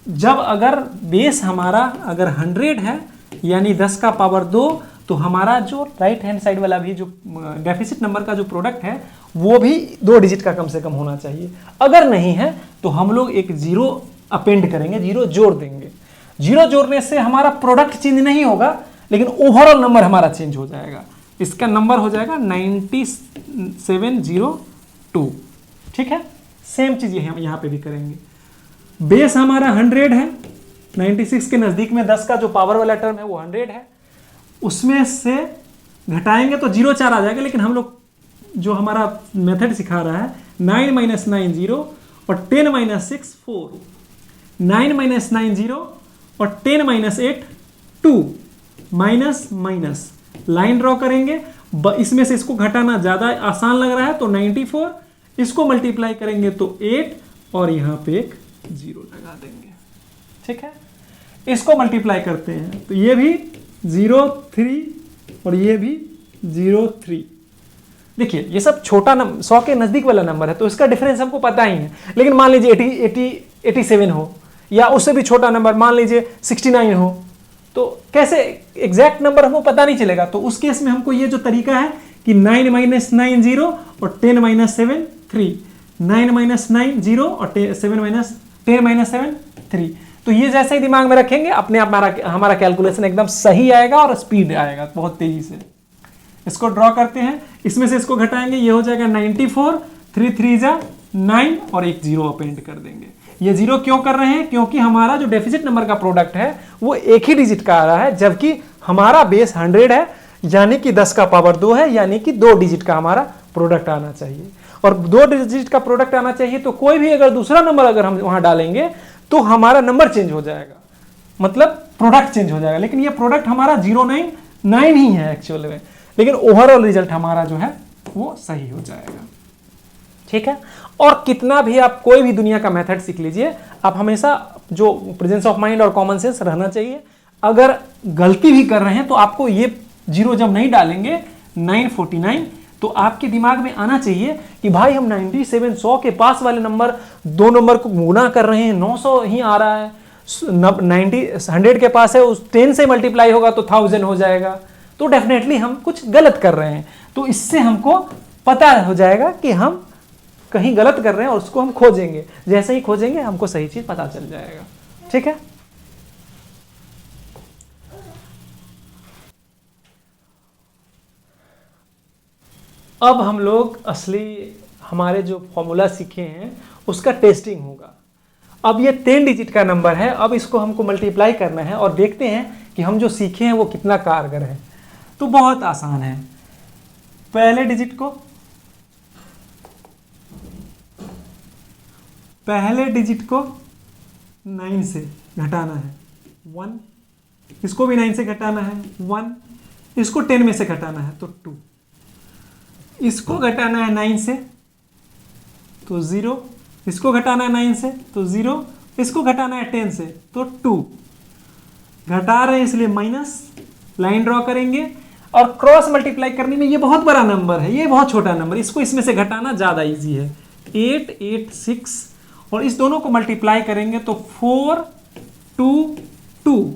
जब अगर बेस हमारा अगर 100 है यानी 10 का पावर 2, तो हमारा जो राइट हैंड साइड वाला भी जो डेफिसिट नंबर का जो प्रोडक्ट है वो भी 2 डिजिट का कम से कम होना चाहिए। अगर नहीं है तो हम लोग एक जीरो अपेंड करेंगे, जीरो जोड़ देंगे। जीरो जोड़ने से हमारा प्रोडक्ट चेंज नहीं होगा, लेकिन ओवरऑल नंबर हमारा चेंज हो जाएगा। इसका नंबर हो जाएगा 9702। ठीक है, सेम चीज हम यहां पे भी करेंगे। बेस हमारा 100 है, 96 के नजदीक में 10 का जो पावर वाला टर्म है वो 100 है, उसमें से घटाएंगे तो 0 4 आ जाएगा। लेकिन हम लोग जो हमारा मेथड सिखा रहा है 9 - 9 0 और 10 - 6 4, 9 - 9 0 और 10 - 8 2, माइनस माइनस लाइन ड्रॉ करेंगे। इसमें से इसको घटाना ज्यादा आसान लग रहा है तो 94, इसको मल्टीप्लाई करेंगे तो 8 और यहां पे एक जीरो लगा देंगे। ठीक है, इसको मल्टीप्लाई करते हैं तो ये भी 03 और ये भी 03। देखिए ये सब छोटा नंबर, 100 के नजदीक वाला नंबर है तो इसका डिफरेंस हमको पता ही है। लेकिन मान लीजिए 87 हो या उससे भी छोटा नंबर मान लीजिए 69 हो, तो कैसे एग्जैक्ट नंबर हमको पता नहीं चलेगा। तो उस केस में हमको ये जो तरीका है कि 9 - 9 0 और 10 - 7 3, 9 - 9 0 और 10 - 7 3, तो ये जैसे ही दिमाग में रखेंगे अपने आप हमारा कैलकुलेशन एकदम सही आएगा और स्पीड आएगा बहुत तेजी से। इसको ड्रॉ करते हैं, इसमें से इसको घटाएंगे, ये हो जाएगा 94, 3 3 जा 9 और एक जीरो अपेंड कर देंगे। ये जीरो क्यों कर रहे हैं? क्योंकि हमारा जो डेफिसिट नंबर का प्रोडक्ट है वो एक ही डिजिट का आ रहा है, जबकि हमारा बेस 100 है यानी कि 10 का पावर 2 है, यानी कि 2 डिजिट का हमारा प्रोडक्ट आना चाहिए। और 2 डिजिट का प्रोडक्ट आना चाहिए तो कोई भी अगर दूसरा नंबर अगर हम वहां डालेंगे तो हमारा नंबर चेंज हो जाएगा, मतलब प्रोडक्ट चेंज हो जाएगा। लेकिन ये प्रोडक्ट हमारा 099 ही है एक्चुअल में, लेकिन ओवरऑल रिजल्ट हमारा जो है वो सही हो जाएगा। ठीक है, और कितना भी आप कोई भी दुनिया का मेथड सीख लीजिए, आप हमेशा जो प्रेजेंस ऑफ माइंड और कॉमन सेंस रहना चाहिए। अगर गलती भी कर रहे हैं तो आपको ये जीरो जब नहीं डालेंगे 949, तो आपके दिमाग में आना चाहिए कि भाई हम 97 100 के पास वाले नंबर, 2 नंबर को गुना कर रहे हैं, 900 ही आ रहा है, 100 के पास है, उस 10 से मल्टीप्लाई होगा तो 1000 हो जाएगा, तो डेफिनेटली हम कुछ गलत कर रहे हैं। तो इससे हमको पता हो जाएगा कि हम कहीं गलत कर रहे हैं और उसको हम खोजेंगे। जैसे ही खोजेंगे हमको सही चीज पता चल जाएगा। ठीक है, अब हम लोग असली हमारे जो फॉर्मूला सीखे हैं उसका टेस्टिंग होगा। अब ये 10 डिजिट का नंबर है, अब इसको हमको मल्टीप्लाई करना है और देखते हैं कि हम जो सीखे हैं वो कितना कारगर है। तो बहुत आसान है, पहले डिजिट को 9 से घटाना है 1, इसको भी 9 से घटाना है 1, इसको 10 में से घटाना है तो 2, इसको घटाना है 9 से तो 0, इसको घटाना है 9 से तो 0, इसको घटाना है 10 से तो 2। घटा रहे हैं इसलिए माइनस, लाइन ड्रॉ करेंगे और क्रॉस मल्टीप्लाई करने में ये बहुत बड़ा नंबर है, ये बहुत छोटा नंबर, इसको इसमें से घटाना ज़्यादा इजी है। 8, 8, 6 और इस दोनों को मल्टीप्लाई करेंगे तो 4, 2, 2।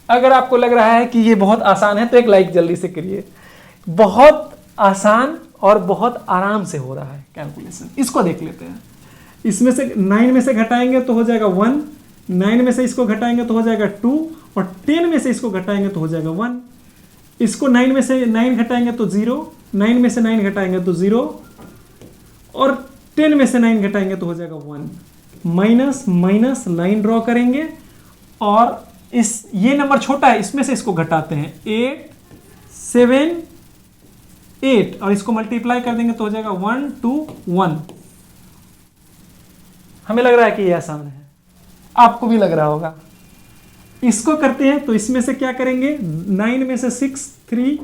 अगर आपको लग रहा है कि ये बहुत आसान है तो एक लाइक जल्दी से करिए। बहुत आसान और बहुत आराम से हो रहा है कैलकुलेशन। इसको देख लेते हैं। इसमें से 9 में से घटाएंगे तो हो जाएगा 1, 9 में से इसको घटाएंगे तो हो जाएगा 2 और 10 में से इसको घटाएंगे तो हो जाएगा 1। इसको 9 में से 9 घटाएंगे तो 0, 9 में से 9 घटाएंगे तो 0 और 10 में से 9 घटाएंगे तो हो जाएगा 1। माइनस माइनस लाइन ड्रॉ करेंगे और ये नंबर छोटा है, इसमें से इसको घटाते हैं 8, 7, 8 और इसको मल्टीप्लाई कर देंगे तो हो जाएगा 1, 2, 1। हमें लग रहा है कि ये आसान है, आपको भी लग रहा होगा। इसको करते हैं तो इसमें से क्या करेंगे, 9 में से 6, 3,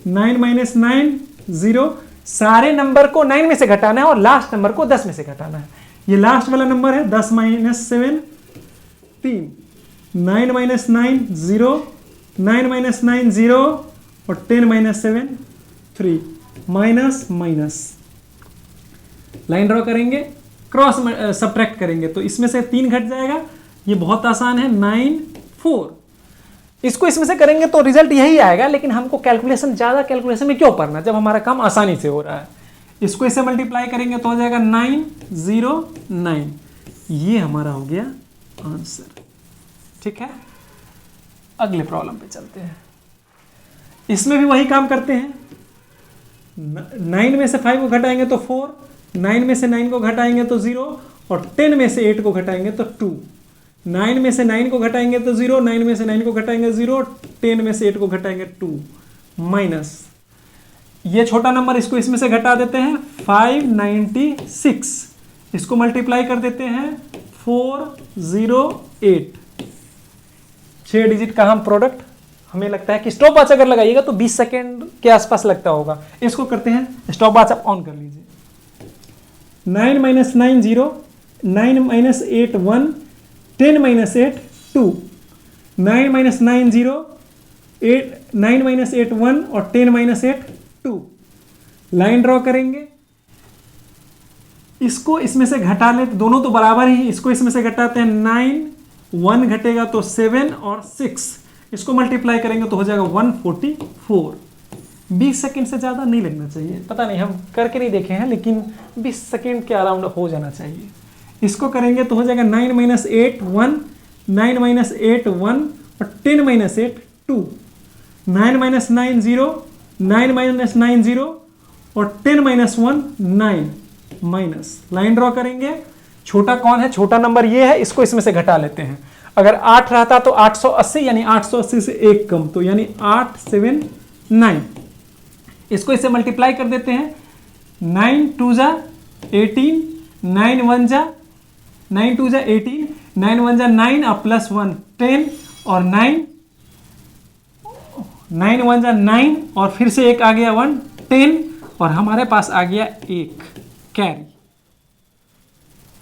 9 माइनस 9, 0। सारे नंबर को 9 में से घटाना है और लास्ट नंबर को 10 में से घटाना है। ये लास्ट वाला नंबर है 10 माइनस 7, 3, 9 माइनस 9, 0, 9 माइनस 9, 0 और 10 minus 7, 3। Minus minus line draw करेंगे, क्रॉस सब्ट्रैक्ट करेंगे तो इसमें से 3 घट जाएगा। ये बहुत आसान है, 9, 4। इसको इसमें से करेंगे तो रिजल्ट यही आएगा, लेकिन हमको ज़्यादा कैलकुलेशन में क्यों पढ़ना जब हमारा काम आसानी से हो रहा है। इसको इससे मल्टीप्लाई करेंगे तो हो जाएगा 9, 0, 9। ये हमारा हो गया आंसर। ठीक है, अगले प्रॉब्लम पे चलते हैं। इसमें भी वही काम करते हैं। 9 में से 5 को घटाएंगे तो 4, 9 में से 9 को घटाएंगे तो 0 और 10 में से 8 को घटाएंगे तो 2। 9 में से 9 को घटाएंगे तो 0, 9 में से 9 को घटाएंगे 0, 10 में से 8 को घटाएंगे 2। माइनस ये छोटा नंबर, इसको इसमें से घटा देते हैं 596। इसको मल्टीप्लाई कर देते हैं 408। 6 डिजिट का हम प्रोडक्ट, हमें लगता है कि स्टॉप वॉच अगर लगाइएगा तो 20 सेकेंड के आसपास लगता होगा। इसको करते हैं, स्टॉप वॉच आप ऑन कर लीजिए। 9 minus 9, 0, 9 minus 8, 1, 10 minus 8, 2, 9 minus 9, 0, 9 minus 8, 1 और 10 माइनस 8, 2। लाइन ड्रॉ करेंगे, इसको इसमें से घटा ले, दोनों तो बराबर ही, इसको इसमें से घटाते हैं 9, 1 घटेगा तो 7 और 6। इसको मल्टीप्लाई करेंगे तो हो जाएगा 144। 20 सेकेंड से ज़्यादा नहीं लगना चाहिए, पता नहीं हम करके नहीं देखे हैं, लेकिन 20 सेकेंड के अराउंड हो जाना चाहिए। इसको करेंगे तो हो जाएगा 9 माइनस 8, 1, 9 माइनस 8, 1 और 10 माइनस 8, 2। 9 माइनस 9, 0, 9 माइनस 9, 0 और 10 माइनस 1, 9। माइनस लाइन ड्रॉ करेंगे। छोटा कौन है, छोटा नंबर ये है, इसको इसमें से घटा लेते हैं। अगर 8 रहता तो 880, यानी 880 से 1 कम, तो यानी 8, 7, 9। इसको इससे मल्टीप्लाई कर देते हैं। 9 2 जा 18, 9 1 जा 9 2 जा 18, 9 1 जा 9 और प्लस 1 10 और 9 1 जा 9 और फिर से एक आ गया 1 10 और हमारे पास आ गया 1 कैरी।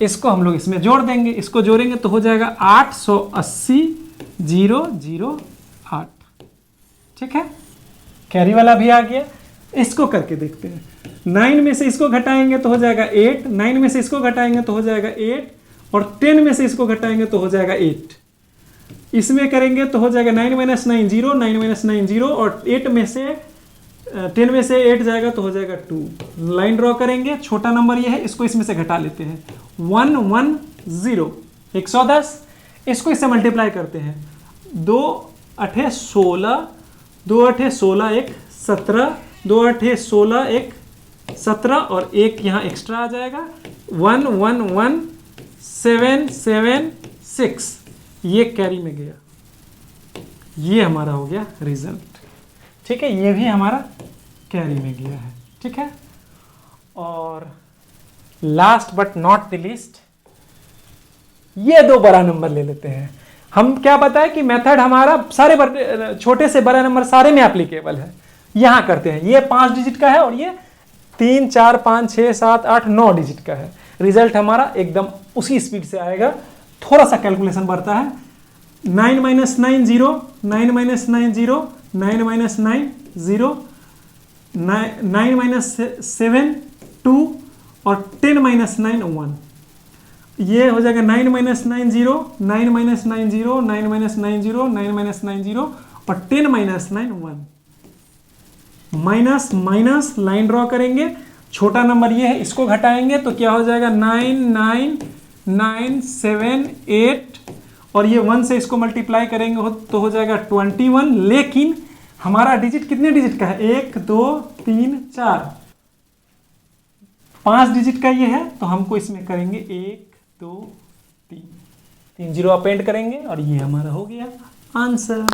इसको हम लोग इसमें जोड़ देंगे, इसको जोड़ेंगे तो हो जाएगा 880 008। ठीक है, कैरी वाला भी आ गया। इसको करके देखते हैं। 9 में से इसको घटाएंगे तो हो जाएगा 8, 9 में से इसको घटाएंगे तो हो जाएगा 8 और 10 में से इसको घटाएंगे तो हो जाएगा 8। इसमें करेंगे तो हो जाएगा 9 माइनस 9, 0, 9 माइनस 9, 0 और 8 में से 10 में से 8 जाएगा तो हो जाएगा 2। लाइन ड्रॉ करेंगे, छोटा नंबर ये है, इसको इसमें से घटा लेते हैं। 110 110। इसको इससे मल्टीप्लाई करते हैं। 2 8 16, 2 8 16 1 17, 2 8 16 1 17 और 1 यहाँ एक्स्ट्रा आ जाएगा। 111,776 ये कैरी में गया, ये हमारा हो गया रिजल्ट। ठीक है, ये भी हमारा कैरी में गया है। ठीक है, और last but not the least, ये दो बड़ा नंबर ले लेते हैं। हम क्या बताए कि मेथड हमारा सारे छोटे से बड़ा नंबर सारे में एप्लीकेबल है। यहां करते हैं, ये 5 डिजिट का है और ये 3, 4, 5, 6, 7, 8, 9 डिजिट का है। रिजल्ट हमारा एकदम उसी स्पीड से आएगा, थोड़ा सा कैलकुलेशन बढ़ता है। 9 - 9 0, 9 - 9 0, 9 - 9 0, 9 - 7 2 और 10 - 9 1। ये हो जाएगा 9 - 9 0, 9 - 9 0, 9 - 9 0, 9 - 9 0 और 10 - 9 1। माइनस माइनस लाइन ड्रॉ करेंगे, छोटा नंबर ये है, इसको घटाएंगे तो क्या हो जाएगा 9 9 9 7 8 और ये 1 से इसको मल्टीप्लाई करेंगे तो हो जाएगा 21। लेकिन हमारा डिजिट कितने डिजिट का है? 1 2 3 4 5 डिजिट का ये है, तो हमको इसमें करेंगे 1 2 3 3 जीरो अपेंड करेंगे और ये हमारा हो गया आंसर।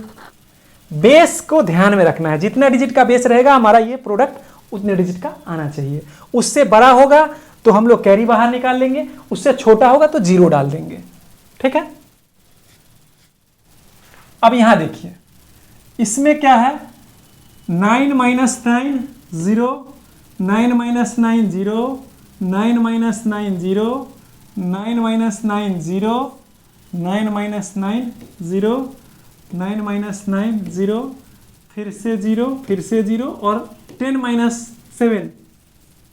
बेस को ध्यान में रखना है, जितना डिजिट का बेस रहेगा हमारा ये प्रोडक्ट उतने डिजिट का आना चाहिए। उससे बड़ा होगा तो हम लोग कैरी बाहर निकाल लेंगे, उससे छोटा होगा तो जीरो डाल देंगे। ठीक है, अब यहां देखिए, इसमें क्या है 9 - 9 0, 9 - 9 0, 9 - 9 0, 9 - 9 0, 9 - 9 0, 9 - 9 0, फिर से 0, फिर से 0 और 10 - 7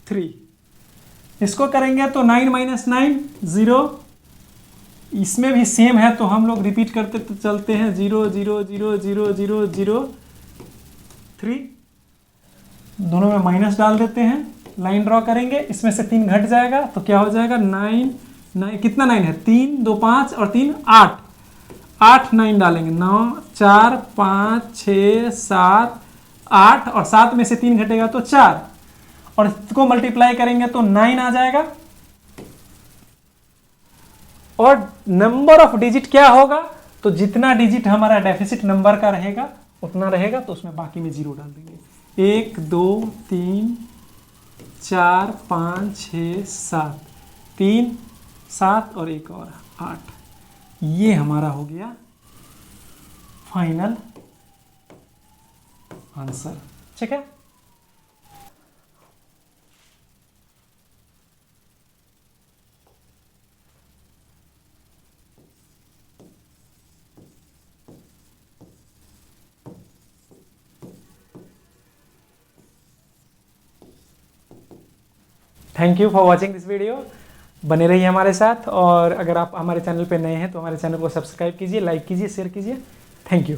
3। इसको करेंगे तो 9 - 9 0, इसमें भी सेम है तो हम लोग रिपीट करते तो चलते हैं 0 0 0 0 0 0 3, दोनों में माइनस डाल देते हैं, लाइन ड्रॉ करेंगे, इसमें से 3 घट जाएगा तो क्या हो जाएगा 9 9, कितना 9 है 3 2 5 और 3 8, 8 9 डालेंगे 9 4 5 6 7 8 और 7 में से 3 घटेगा तो 4 और इसको मल्टीप्लाई करेंगे तो 9 आ जाएगा। और नंबर ऑफ डिजिट क्या होगा, तो जितना डिजिट हमारा डेफिसिट नंबर का रहेगा उतना रहेगा, तो उसमें बाकी में 0 डाल देंगे। 1 2 3 4 5 6 7, 3 7 और 1 और 8, ये हमारा हो गया फाइनल आंसर। ठीक है, thank you for watching this video. बने रहिए हमारे साथ, और अगर आप हमारे चैनल पे नए हैं तो हमारे चैनल को सब्सक्राइब कीजिए, लाइक कीजिए, शेयर कीजिए। Thank you.